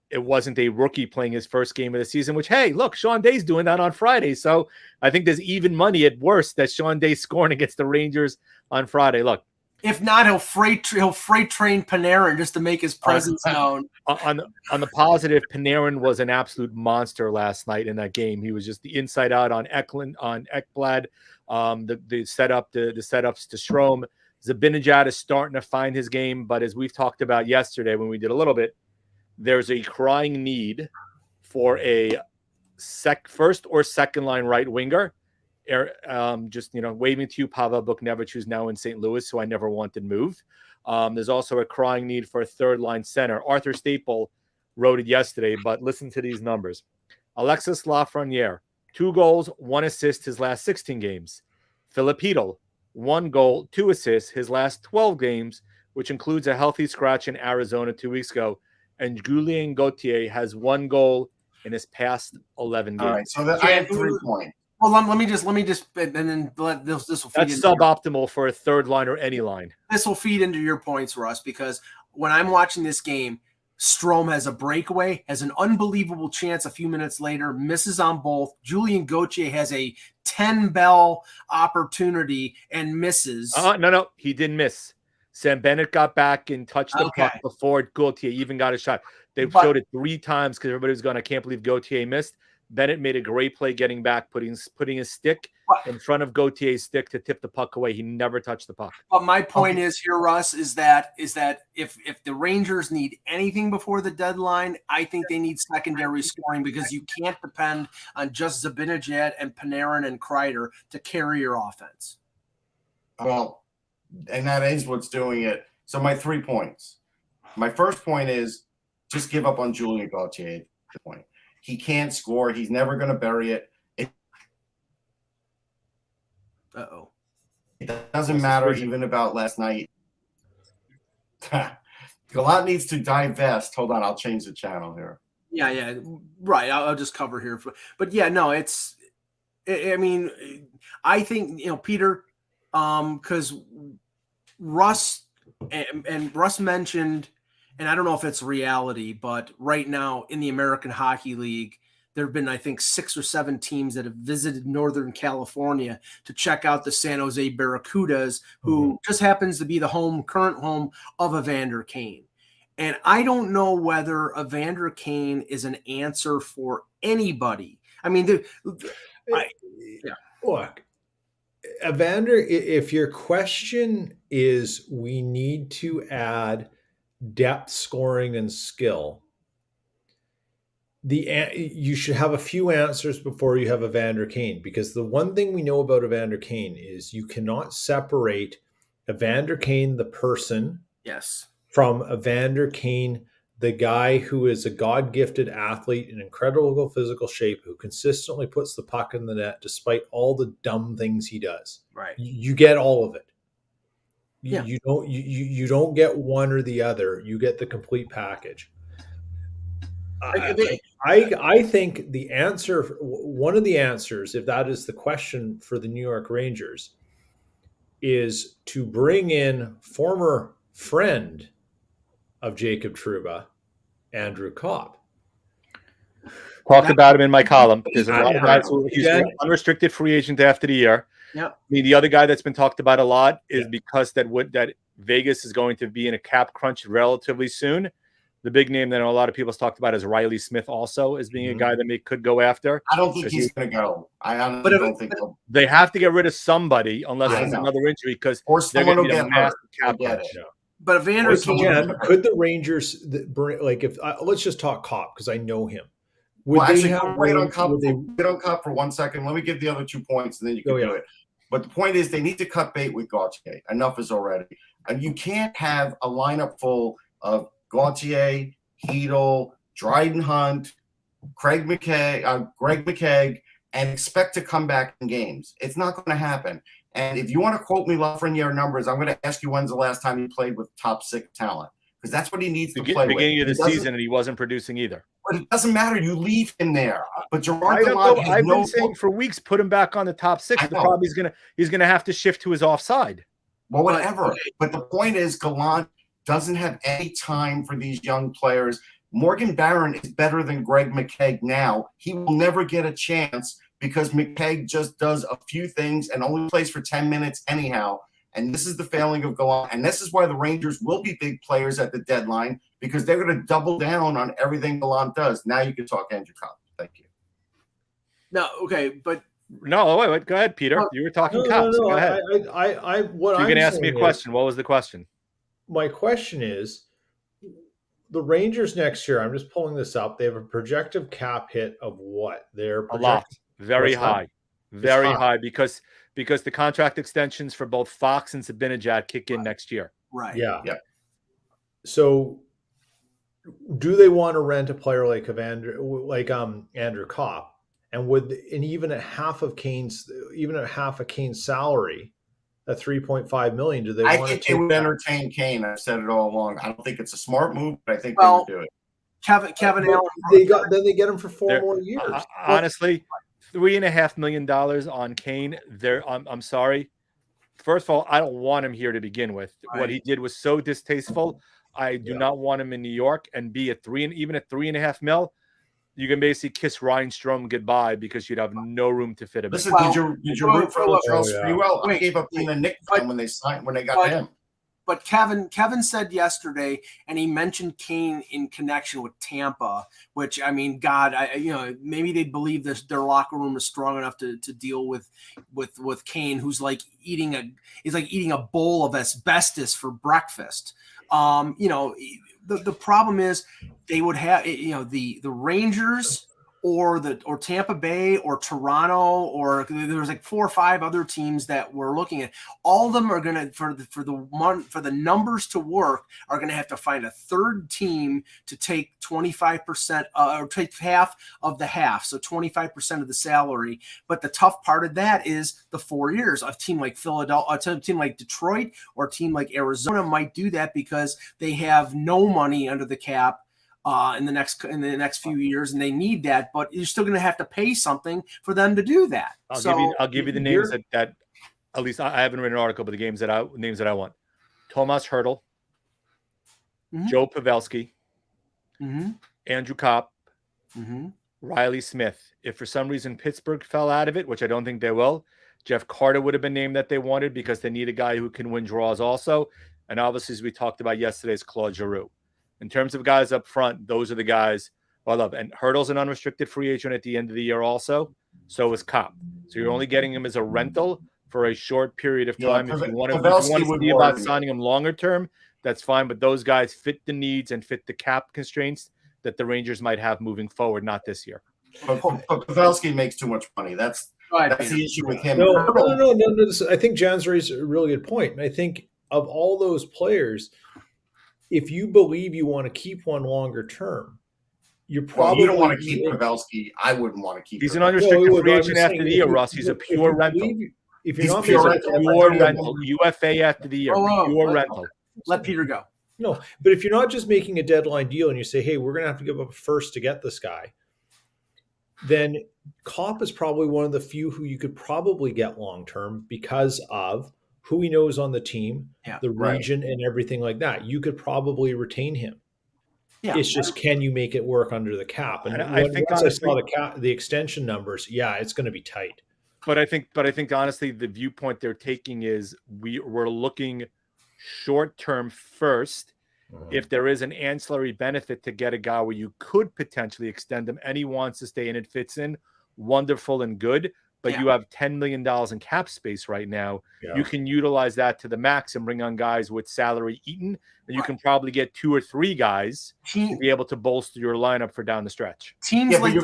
it wasn't a rookie playing his first game of the season, which, hey, look, Sean Day's doing that on Friday. So I think there's even money at worst that Sean Day's scoring against the Rangers on Friday. Look, if not, he'll freight train Panarin just to make his presence known. On the positive, Panarin was an absolute monster last night in that game. He was just the inside out on Ekblad, the setups to Strome. Zibanejad is starting to find his game, but as we've talked about yesterday when we did a little bit, there's a crying need for a first or second line right winger. Waving to you, Pavel Buchnevich, who's now in St. Louis, who I never wanted moved. There's also a crying need for a third line center. Arthur Staple wrote it yesterday, but listen to these numbers. Alexis Lafreniere, 2 goals, 1 assist his last 16 games. Filipino, 1 goal, 2 assists his last 12 games, which includes a healthy scratch in Arizona 2 weeks ago. And Julien Gauthier has 1 goal in his past 11 games. All right, so I have 3 points. Well, let me just, and then this will feed. That's suboptimal for a third line or any line. This will feed into your points, Russ, because when I'm watching this game, Strome has a breakaway, has an unbelievable chance a few minutes later, misses on both. Julien Gauthier has a 10-bell opportunity and misses. No, he didn't miss. Sam Bennett got back and touched the puck before Gauthier even got a shot. They showed it 3 times because everybody was going, I can't believe Gauthier missed. Bennett made a great play getting back, putting his stick in front of Gautier's stick to tip the puck away. He never touched the puck. But my point is here, Russ, is that if the Rangers need anything before the deadline, I think they need secondary scoring because you can't depend on just Zibanejad and Panarin and Kreider to carry your offense. Well, and that is what's doing it. So my 3 points. My first point is just give up on Julien Gauthier. Point. He can't score. He's never going to bury it. It doesn't matter even about last night. Gallant needs to divest. Hold on, I'll change the channel here. Yeah, right. I'll just cover here. But yeah, no, I mean, I think, Peter, because Russ and Russ mentioned and I don't know if it's reality, but right now in the American Hockey League, there have been, I think, 6 or 7 teams that have visited Northern California to check out the San Jose Barracudas, who just happens to be the current home of Evander Kane. And I don't know whether Evander Kane is an answer for anybody. I mean, look, Evander, if your question is we need to add depth, scoring, and skill, you should have a few answers before you have Evander Kane, because the one thing we know about Evander Kane is you cannot separate Evander Kane, the person, yes, from Evander Kane, the guy who is a God-gifted athlete in incredible physical shape, who consistently puts the puck in the net despite all the dumb things he does. Right. You get all of it. Yeah. You don't get one or the other. You get the complete package. I think the answer, one of the answers, if that is the question for the New York Rangers, is to bring in former friend of Jacob Trouba, Andrew Kopp. Talked about him in my column. There's a lot of guys who he's an unrestricted free agent after the year. Yeah. I mean, the other guy that's been talked about a lot is because that Vegas is going to be in a cap crunch relatively soon. The big name that a lot of people have talked about is Riley Smith, also as being a guy that could go after. I don't think he's going to go. I honestly don't think so. They have to get rid of somebody unless there's another injury, because they're going to get massive cap crunch. But Evander Kane, could the Rangers bring, like, if let's just talk Kopp because I know him. Wait on Kopp for 1 second. Let me give the other 2 points, and then you can do it. But the point is, they need to cut bait with Gauthier. Enough is already. And you can't have a lineup full of Gauthier, Hedel, Dryden Hunt, Greg McKegg, and expect to come back in games. It's not going to happen. And if you want to quote me Lafreniere numbers, I'm going to ask you when's the last time he played with top 6 talent, because that's what he needs to play with. Beginning of the season, and he wasn't producing either. But it doesn't matter. You leave him there. But Gerard Gallant, I've been saying for weeks, put him back on the top 6. The problem he's gonna have to shift to his offside. Well, whatever. But the point is, Gallant doesn't have any time for these young players. Morgan Barron is better than Greg McKegg now. He will never get a chance because McKegg just does a few things and only plays for 10 minutes anyhow. And this is the failing of Gallant. And this is why the Rangers will be big players at the deadline, because they're going to double down on everything Gallant does. Now you can talk Andrew Kopp. Thank you. No, okay, but no, wait. Go ahead, Peter. You were talking Kopp. So go ahead. What you can ask me a question. What was the question? My question is, the Rangers next year, I'm just pulling this up. They have a projected cap hit of what? They're a lot. Very high. Very high because the contract extensions for both Fox and Zibanejad kick in next year. Right. Yeah. So do they want to rent a player like Andrew Kopp? And even at half of Kane's salary, at $3.5 million, do they want to? I think they would entertain Kane. I've said it all along. I don't think it's a smart move, but I think they would do it. Kevin Allen. They get him for 4 more years. Honestly, $3.5 million on Kane. I'm sorry. First of all, I don't want him here to begin with. Right. What he did was so distasteful. I do not want him in New York. And be at $3.5 million, you can basically kiss Ryan Strome goodbye because you'd have no room to fit him. Listen, did you root for Latrell Sprewell? I gave up being a Nick fan when they got him. But Kevin said yesterday, and he mentioned Kane in connection with Tampa, which, I mean, God, maybe they believe their locker room is strong enough to deal with Kane, who's like eating a bowl of asbestos for breakfast. The problem is they would have, the Rangers or Tampa Bay or Toronto, or there was like 4 or 5 other teams that we're looking at. All of them are going to, for the numbers to work, are going to have to find a third team to take 25% or take half of the half, so 25% of the salary. But the tough part of that is the 4 years. A team like Philadelphia, a team like Detroit, or a team like Arizona might do that because they have no money under the cap in the next few years, and they need that, but you're still going to have to pay something for them to do that. I'll give you the names that at least I haven't written an article, but the names that I want: Tomas Hertl, Joe Pavelski, Andrew Kopp, Riley Smith. If for some reason Pittsburgh fell out of it, which I don't think they will, Jeff Carter would have been named that they wanted because they need a guy who can win draws also. And obviously, as we talked about yesterday, is Claude Giroux. In terms of guys up front, those are the guys I love. And Hurdle's an unrestricted free agent at the end of the year also. So is Kopp. So you're only getting him as a rental for a short period of time. If you want to see about signing him longer term, that's fine. But those guys fit the needs and fit the cap constraints that the Rangers might have moving forward, not this year. But Pavelski makes too much money. That's the issue with him. No. I think Jan's raised a really good point. And I think of all those players, if you believe you want to keep one longer term, you don't want to keep Pavelski. I wouldn't want to keep. He's an unrestricted free agent after the year, Russ. He's a pure rental. If you're not pure rental, UFA after the year, pure rental. Let Peter go. No, but if you're not just making a deadline deal and you say, hey, we're going to have to give up a first to get this guy, then Kopp is probably one of the few who you could probably get long-term because of who he knows on the team, the region, and everything like that. You could probably retain him. Yeah. It's just, can you make it work under the cap? And I think once I saw the extension numbers, it's going to be tight. But I think honestly, the viewpoint they're taking is we're looking short-term first. If there is an ancillary benefit to get a guy where you could potentially extend him and he wants to stay and it fits in, wonderful and good. But you have $10 million in cap space right now. You can utilize that to the max and bring on guys with salary eaten. And you can probably get 2 or 3 guys to be able to bolster your lineup for down the stretch. But you're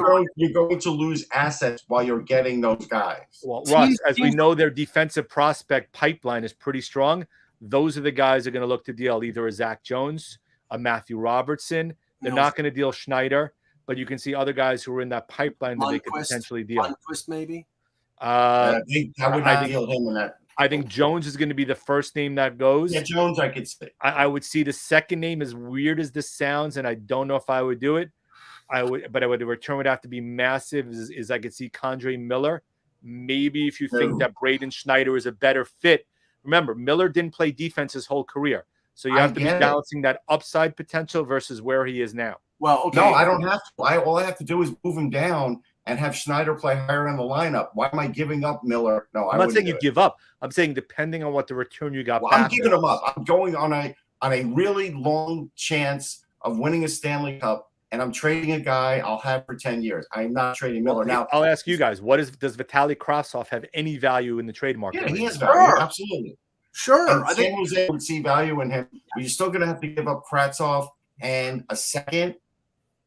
going to lose assets while you're getting those guys. Well, Russ, as we know, their defensive prospect pipeline is pretty strong. Those are the guys that are going to look to deal either a Zach Jones, a Matthew Robertson. They're not going to deal Schneider, but you can see other guys who are in that pipeline that they could potentially deal. Lundqvist, maybe. I would not deal him in that. I think Jones is going to be the first name that goes. Yeah, Jones, I could say. I would see the second name, as weird as this sounds, and I don't know if I would do it. But the return would have to be massive. Is I could see Condre Miller. Maybe if you think that Braden Schneider is a better fit. Remember, Miller didn't play defense his whole career. So you have to be balancing that upside potential versus where he is now. Well, okay. No, I don't have to. All I have to do is move him down and have Schneider play higher in the lineup. Why am I giving up Miller? No, I'm not saying you give up. I'm saying depending on what the return you got back. I'm giving him up. I'm going on a really long chance of winning a Stanley Cup, and I'm trading a guy I'll have for 10 years. I'm not trading Miller. Now, I'll ask you guys, does Vitaly Crossoff have any value in the trade market? Yeah, he has value. Absolutely. Sure. And San Jose would see value in him, but you're still going to have to give up Kravtsov and a second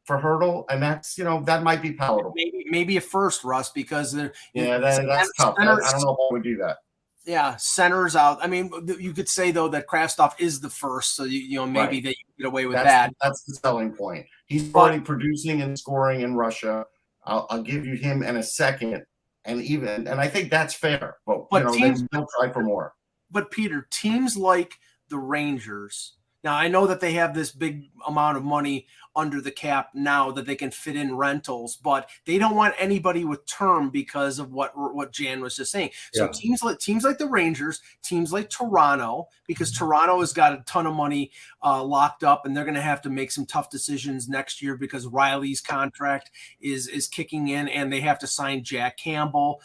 for Hurdle, and that's that might be palatable. Maybe a first, Russ, because that's tough. I don't know if I would do that. Yeah, center's out. I mean, you could say though that Kravtsov is the first, so maybe that you get away with that. That's the selling point. He's already producing and scoring in Russia. I'll give you him and a second, and I think that's fair. But teams don't try for more. But Peter, teams like the Rangers. Now, I know that they have this big amount of money under the cap now that they can fit in rentals, but they don't want anybody with term because of what Jan was just saying. So teams like the Rangers, teams like Toronto, because Toronto has got a ton of money locked up, and they're going to have to make some tough decisions next year because Riley's contract is kicking in, and they have to sign Jack Campbell.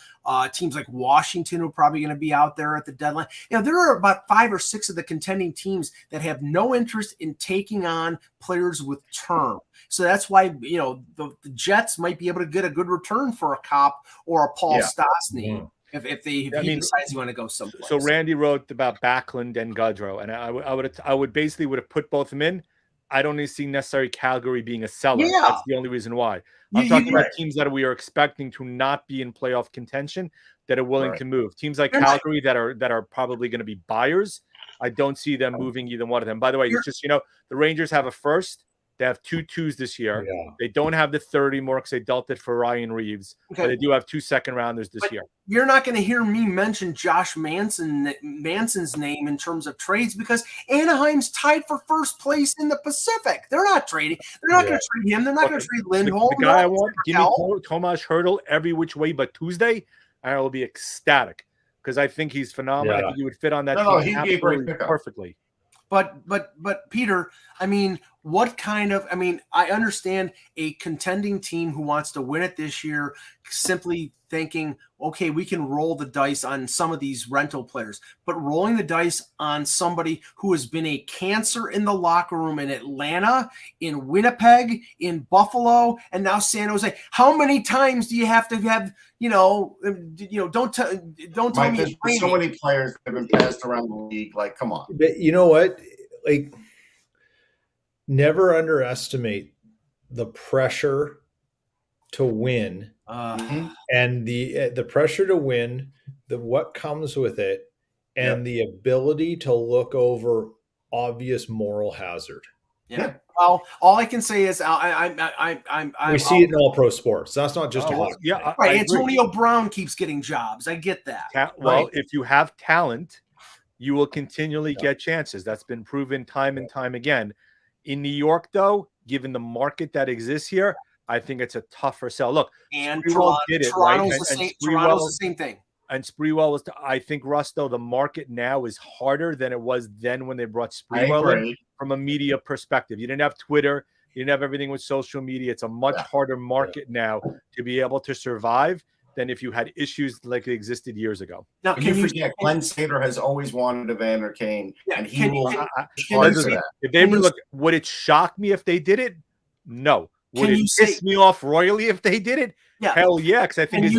Teams like Washington are probably going to be out there at the deadline. There are about 5 or 6 of the contending teams that have no interest in taking on players with term. So that's why the Jets might be able to get a good return for a Kopp or a Paul Stastny if he decides he want to go someplace. So Randy wrote about Backlund and Gaudreau, and I would basically have put both of them in. I don't see necessarily Calgary being a seller. Yeah. That's the only reason why. I'm talking about teams that we are expecting to not be in playoff contention that are willing to move. Teams like Calgary that are probably going to be buyers. I don't see them moving either one of them. By the way, it's just the Rangers have a first. They have 2 2s this year. Yeah. They don't have the 30 more because they dealt it for Ryan Reeves. Okay. But they do have 2 second-rounders this year. You're not going to hear me mention Josh Manson's name in terms of trades because Anaheim's tied for first place in the Pacific. They're not trading. They're not going to trade him. They're not going to trade Lindholm. The guy I want, give me Tomas Hertl every which way but Tuesday, I will be ecstatic because I think he's phenomenal. I think he would fit on that team absolutely perfectly. But Peter, I mean, what kind of? I mean, I understand a contending team who wants to win it this year, simply thinking, okay, we can roll the dice on some of these rental players, but rolling the dice on somebody who has been a cancer in the locker room in Atlanta, in Winnipeg, in Buffalo, and now San Jose. How many times do you have to have? Don't tell me. There's so many players that have been passed around the league. Like, come on. But you know what? Like, never underestimate the pressure to win, and the pressure to win, what comes with it, and the ability to look over obvious moral hazard. Yeah. Well, all I can say is we see it in all pro sports. That's not just a hockey. Yeah, right. Antonio Brown keeps getting jobs. I get that. If you have talent, you will continually get chances. That's been proven time and time again. In New York, though, given the market that exists here, I think it's a tougher sell. Look, and Sprewell did it, Toronto's right? Toronto's the same thing. And Sprewell was. I think, Russ, though, the market now is harder than it was then when they brought Sprewell in from a media perspective. You didn't have Twitter. You didn't have everything with social media. It's a much harder market now to be able to survive than if you had issues like they existed years ago. Now, can you forget, Glenn Sater has always wanted Evander Kane, and he will. If they look, would it shock me if they did it? No. Would it piss me off royally if they did it? Yeah. Hell yeah, because I think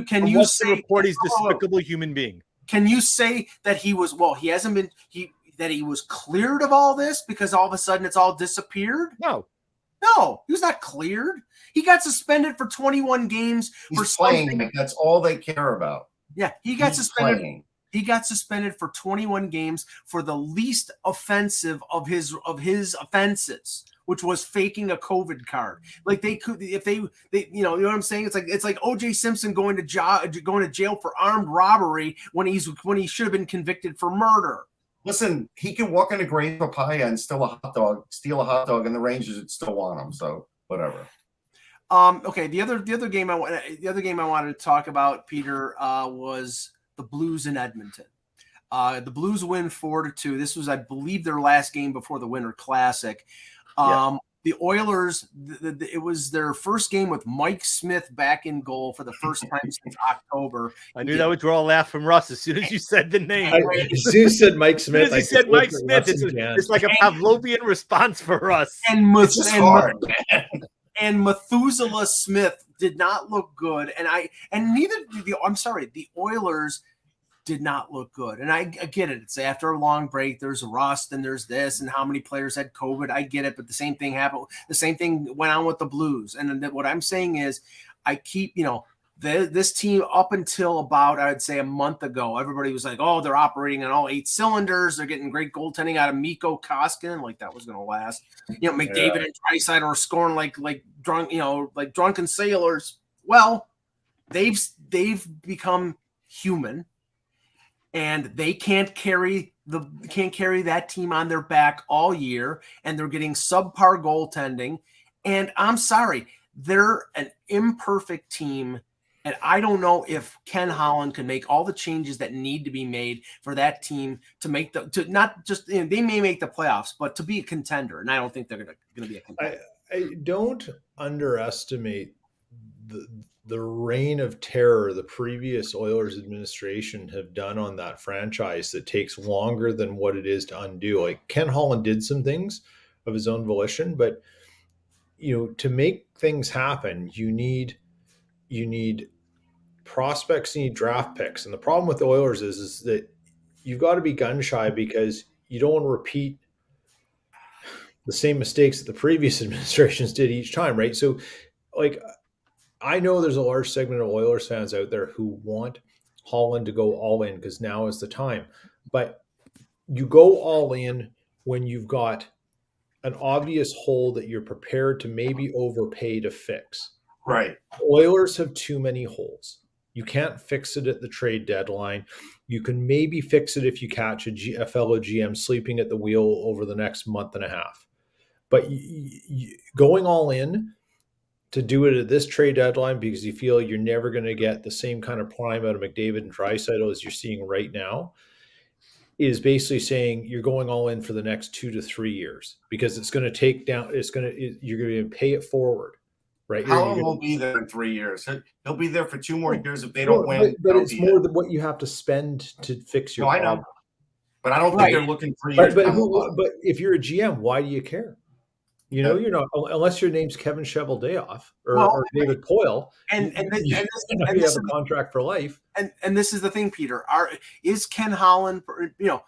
can you say report he's despicable human being? Can you say that he was that he was cleared of all this because all of a sudden it's all disappeared? No, he was not cleared. He got suspended for 21 games for playing. That's all they care about. Yeah, he got suspended. Playing. He got suspended for 21 games for the least offensive of his offenses, which was faking a COVID card. Like they could, if they you know what I'm saying? It's like O.J. Simpson going to jail for armed robbery when he should have been convicted for murder. Listen, he can walk in a Grave Papaya and steal a hot dog, and the Rangers would still want him. So whatever. Okay. The other game I wanted to talk about, Peter, was the Blues in Edmonton. The Blues win 4-2. This was, I believe, their last game before the Winter Classic. The Oilers, it was their first game with Mike Smith back in goal for the first time since October. I knew that would draw a laugh from Russ as soon as you said the name. As soon as you said Mike Smith, it's like a Pavlovian response for us. And Methuselah Smith did not look good, the Oilers did not look good. And I get it. It's after a long break. There's rust and there's this and how many players had COVID. I get it. But the same thing happened. The same thing went on with the Blues. And then what I'm saying is I keep, this team up until about, I'd say a month ago, everybody was like, oh, they're operating on all 8 cylinders. They're getting great goaltending out of Mikko Koskinen. Like that was going to last. McDavid and Draisaitl are scoring like drunken sailors. Well, they've become human. And they can't carry that team on their back all year, and they're getting subpar goaltending. And I'm sorry, they're an imperfect team, and I don't know if Ken Holland can make all the changes that need to be made for that team to make they may make the playoffs, but to be a contender. And I don't think they're going to be a contender. I don't underestimate the reign of terror the previous Oilers administration have done on that franchise that takes longer than what it is to undo. Like Ken Holland did some things of his own volition, but to make things happen, you need prospects, you need draft picks. And the problem with the Oilers is that you've got to be gun shy because you don't want to repeat the same mistakes that the previous administrations did each time, right? So I know there's a large segment of Oilers fans out there who want Holland to go all in because now is the time. But you go all in when you've got an obvious hole that you're prepared to maybe overpay to fix. Right. Oilers have too many holes. You can't fix it at the trade deadline. You can maybe fix it if you catch a fellow GM sleeping at the wheel over the next month and a half. But going all in to do it at this trade deadline because you feel you're never going to get the same kind of prime out of McDavid and Draisaitl as you're seeing right now, is basically saying you're going all in for the next 2 to 3 years because it's going to take down. You're going to pay it forward, right? Holland will be there in 3 years. He'll be there for 2 more years if they don't win. But it's more than what you have to spend to fix your problem. I know, but I don't think they're looking 3 years. But if you're a GM, why do you care? You know, you're not, unless your name's Kevin Cheveldayoff or David Poyle, and you have a contract for life. And this is the thing, Peter. Is Ken Holland? You know,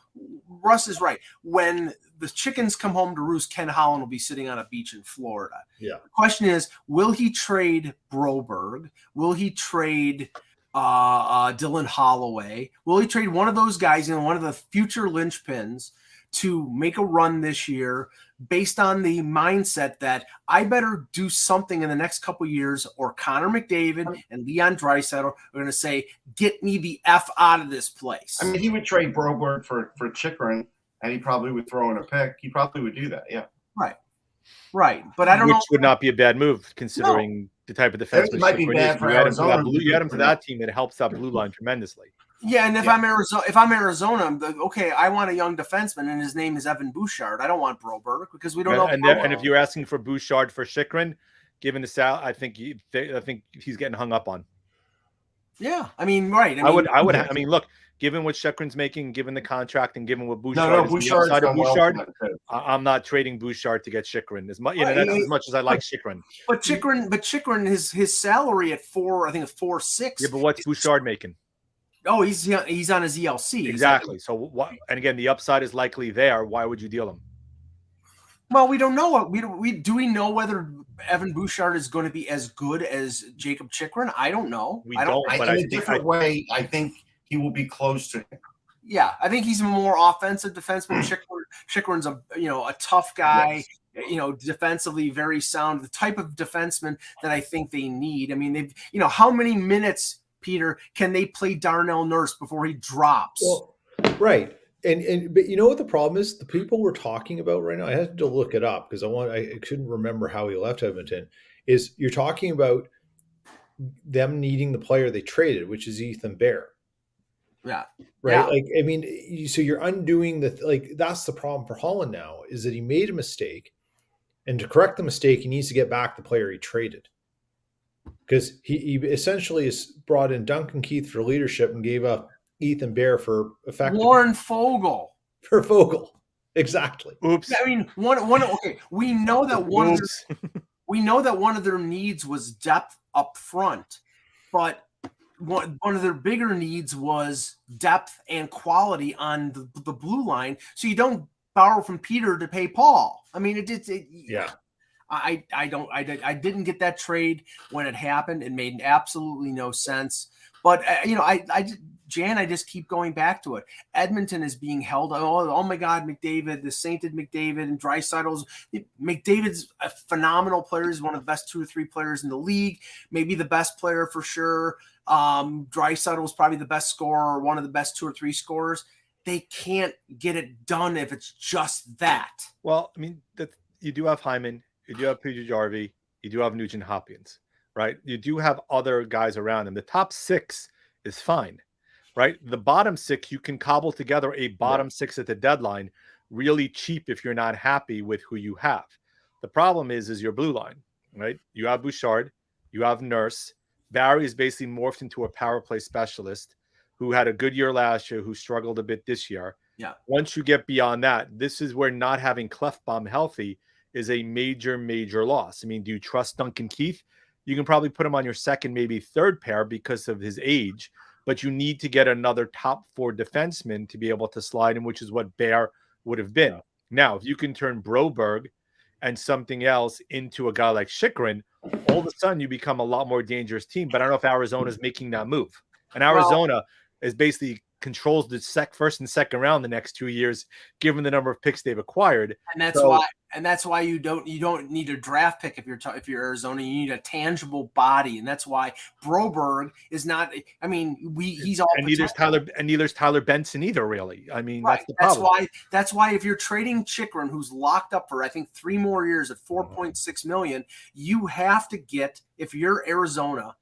Russ is right. When the chickens come home to roost, Ken Holland will be sitting on a beach in Florida. Yeah. The question is, will he trade Broberg? Will he trade Dylan Holloway? Will he trade one of those guys in one of the future linchpins to make a run this year based on the mindset that I better do something in the next couple of years, or Connor McDavid and Leon Draisaitl are going to say, get me the F out of this place. I mean, he would trade Broberg for Chychrun, and he probably would throw in a pick. He probably would do that, yeah. Right. But I don't know. Which would not be a bad move considering the type of defense. It might be bad for Arizona. You add him to that team, it helps that blue line tremendously. Yeah, and if I'm Arizona, I'm okay. I want a young defenseman, and his name is Evan Bouchard. I don't want Broberg because we don't know. And if you're asking for Bouchard for Chychrun, given the sal, I think he's getting hung up on. Yeah, I mean, right. I mean, look, given what Chychrun's making, given the contract, and given what Bouchard Bouchard, I'm not trading Bouchard to get Chychrun as much. That's as much as I like Chychrun. But Chychrun, his salary at $4.6. Yeah, but what's Bouchard making? Oh, he's on his ELC. Exactly. So what? And again, the upside is likely there. Why would you deal him? Well, we don't know. Do we know whether Evan Bouchard is going to be as good as Jacob Chychrun? I don't know. But in a different way, I think he will be close to him. Yeah, I think he's a more offensive defenseman. Chychrun's a tough guy. Yes. Defensively very sound. The type of defenseman that I think they need. I mean, how many minutes, Peter, can they play Darnell Nurse before he drops? Well, right. But you know what the problem is? The people we're talking about right now, I had to look it up because I couldn't remember how he left Edmonton, is you're talking about them needing the player they traded, which is Ethan Bear. Yeah. Right. Yeah. Like, I mean, so you're undoing that's the problem for Holland now, is that he made a mistake, and to correct the mistake, he needs to get back the player he traded. Because he essentially has brought in Duncan Keith for leadership and gave up Ethan Bear for effective Warren Fogle. For Fogle. Exactly. Oops. I mean, okay. We know that one of their needs was depth up front, but one of their bigger needs was depth and quality on the blue line. So you don't borrow from Peter to pay Paul. I mean, yeah. I didn't get that trade when it happened. It made absolutely no sense. But Jan, I just keep going back to it. Edmonton is being held. Oh my God, McDavid, the sainted McDavid, and Draisaitl's. McDavid's a phenomenal player. He's one of the best 2 or 3 players in the league. Maybe the best player for sure. Draisaitl's probably the best scorer, or one of the best 2 or 3 scorers. They can't get it done if it's just that. Well, I mean, you do have Hyman. You do have Peter Jarvie. You do have Nugent Hopkins, right? You do have other guys around him. The top 6 is fine, right? The bottom 6, you can cobble together a bottom 6 at the deadline really cheap if you're not happy with who you have. The problem is your blue line, right? You have Bouchard. You have Nurse. Barry is basically morphed into a power play specialist who had a good year last year, who struggled a bit this year. Yeah. Once you get beyond that, this is where not having Clefbaum healthy is a major, major loss. I mean, do you trust Duncan Keith? You can probably put him on your second, maybe third pair because of his age, but you need to get another top 4 defenseman to be able to slide in, which is what Bear would have been. Yeah. Now, if you can turn Broberg and something else into a guy like Chychrun, all of a sudden you become a lot more dangerous team. But I don't know if Arizona is making that move. And Arizona is basically controls the first and second round the next 2 years, given the number of picks they've acquired. And that's why you don't need a draft pick if you're Arizona. You need a tangible body, and that's why Broberg is not. I mean, he's all. And neither's Tyler Benson either. Really, I mean, right. That's the problem. That's why if you're trading Chychrun, who's locked up for I think 3 more years at $4.6 million, you have to get, if you're Arizona,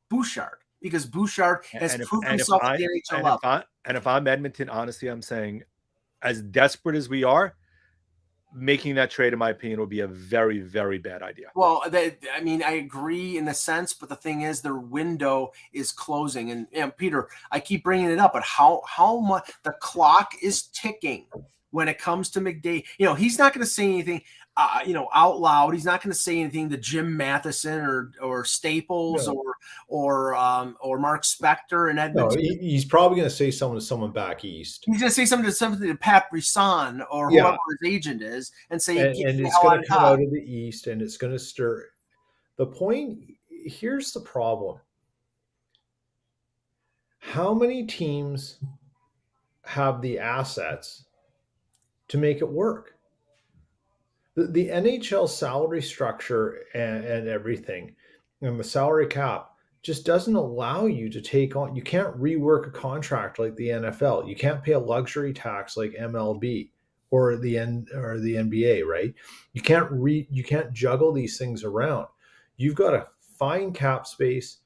Bouchard. Because Bouchard has proven himself at the NHL level. And if I'm Edmonton, honestly, I'm saying as desperate as we are, making that trade, in my opinion, would be a very, very bad idea. Well, I mean, I agree in a sense, but the thing is, their window is closing. And Peter, I keep bringing it up, but how much the clock is ticking when it comes to McDavid. You know, he's not going to say anything, out loud. He's not going to say anything to Jim Matheson or Staples or Mark Spector and Edmonton. No, he's probably going to say something to someone back east. He's going to say something to Pat Brisson or whoever his agent is and say, and it's going to come out of the east and it's going to stir. The point, here's the problem. How many teams have the assets to make it work? The NHL salary structure and everything, and the salary cap just doesn't allow you to take on. You can't rework a contract like the NFL. You can't pay a luxury tax like MLB or the NBA, right? You can't juggle these things around. You've got to find cap space,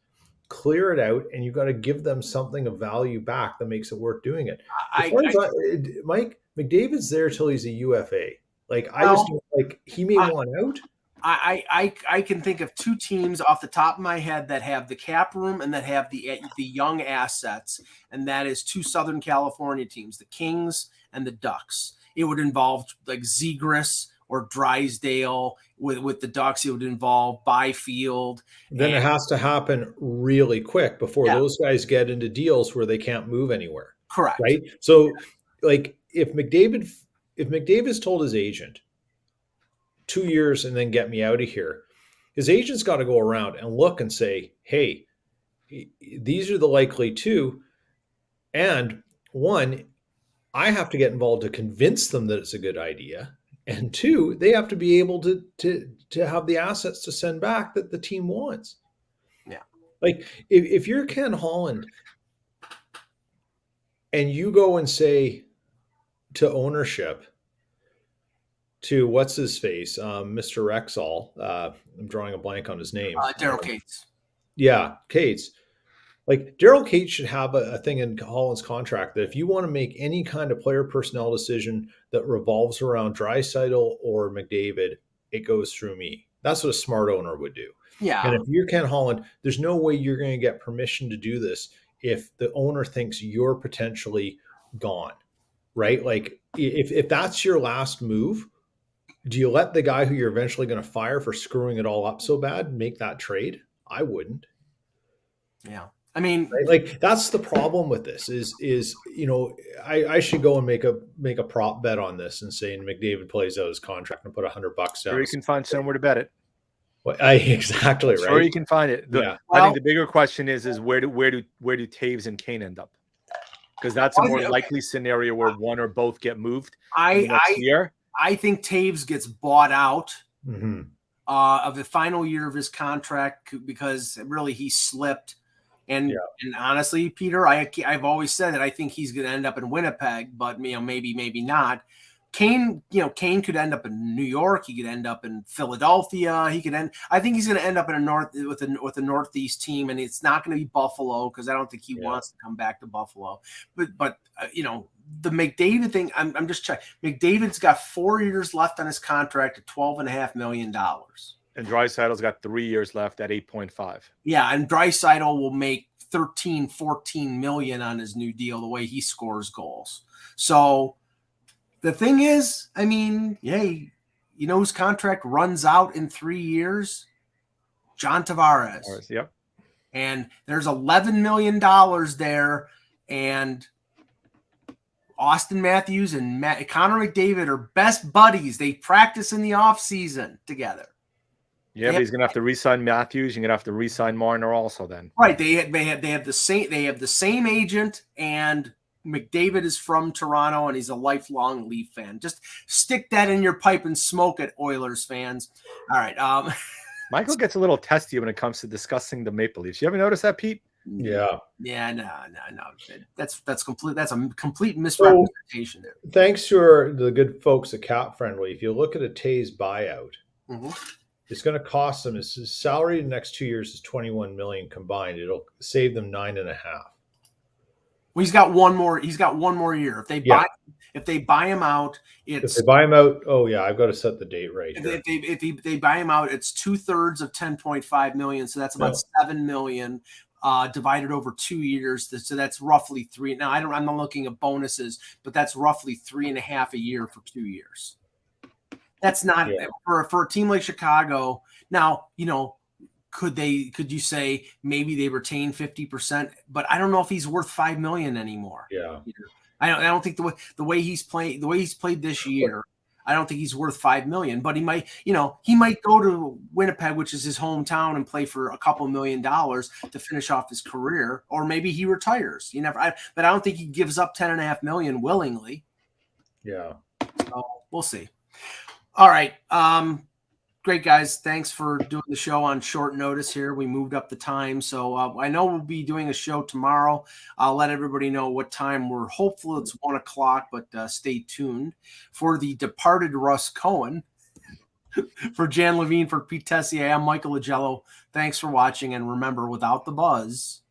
clear it out, and you've got to give them something of value back that makes it worth doing it. Mike, McDavid's there till he's a UFA. He may want out. I can think of two teams off the top of my head that have the cap room and that have the young assets, and that is two Southern California teams, the Kings and the Ducks. It would involve like Zegras or Drysdale. With the Ducks, it would involve Byfield. Then it has to happen really quick before those guys get into deals where they can't move anywhere. Correct. Right? So, like, if McDavid's told his agent 2 years and then get me out of here, his agent's got to go around and look and say, hey, these are the likely two. And one, I have to get involved to convince them that it's a good idea. And two, they have to be able to have the assets to send back that the team wants. Yeah. Like if you're Ken Holland and you go and say to ownership, to what's his face, Mr. Rexall, I'm drawing a blank on his name. Daryl Cates. Yeah, Cates. Like Daryl Cates should have a thing in Holland's contract that if you want to make any kind of player personnel decision that revolves around Draisaitl or McDavid, it goes through me. That's what a smart owner would do. Yeah. And if you're Ken Holland, there's no way you're going to get permission to do this if the owner thinks you're potentially gone, right? Like if that's your last move, do you let the guy who you're eventually going to fire for screwing it all up so bad make that trade? I wouldn't. Yeah. I mean, right? Like that's the problem with this is I should go and make a prop bet on this and saying McDavid plays out his contract and put $100 down. Sure, you can find somewhere to bet it. Well, exactly right. Sure, you can find it. Yeah. I think the bigger question is where do Taves and Kane end up? Because that's a more likely scenario where one or both get moved next year. I think Taves gets bought out Mm-hmm. Of the final year of his contract because really he slipped. And honestly, Peter, I've always said that I think he's going to end up in Winnipeg, but maybe not. Kane could end up in New York. He could end up in Philadelphia. I think he's going to end up in with a Northeast team, and it's not going to be Buffalo because I don't think he wants to come back to Buffalo. But the McDavid thing, I'm just checking. McDavid's got 4 years left on his contract at $12.5 million. And Draisaitl's got 3 years left at 8.5. Yeah, and Draisaitl will make 13-14 million on his new deal the way he scores goals. So the thing is, I mean, hey, whose contract runs out in 3 years? John Tavares. Yep. And there's $11 million there, and Austin Matthews and Connor McDavid are best buddies. They practice in the offseason together. Yeah, but he's gonna have to re-sign Matthews. You're gonna have to re-sign Marner also. Then, right? They have the same agent, and McDavid is from Toronto, and he's a lifelong Leaf fan. Just stick that in your pipe and smoke it, Oilers fans. All right. Michael gets a little testy when it comes to discussing the Maple Leafs. You ever notice that, Pete? Yeah. Yeah. No. That's complete. That's a complete misrepresentation there. Thanks to the good folks at Cap Friendly, if you look at a Taves buyout. Mm-hmm. It's going to cost them. His salary in the next 2 years is $21 million combined. It'll save them $9.5 million. Well, he's got one more. He's got one more year. If they buy him out, If they buy him out, oh yeah, I've got to set the date right here. if they buy him out, it's 2/3 of 10.5 million. So that's about 7 million divided over 2 years. So that's roughly three. Now I'm not looking at bonuses, but that's roughly 3.5 a year for 2 years. That's not for a team like Chicago. Now, could you say maybe they retain 50%? But I don't know if he's worth $5 million anymore. Yeah. I don't think the way he's played this year, I don't think he's worth $5 million. But he might go to Winnipeg, which is his hometown, and play for a couple $1 million to finish off his career, or maybe he retires. But I don't think he gives up $10.5 million willingly. Yeah. So we'll see. All right. Great, guys. Thanks for doing the show on short notice here. We moved up the time. So I know we'll be doing a show tomorrow. I'll let everybody know what time. We're hopeful it's 1 o'clock, but stay tuned. For the departed Russ Cohen, for Jan Levine, for Pete Tessier, I'm Michael Agello. Thanks for watching. And remember, without the buzz,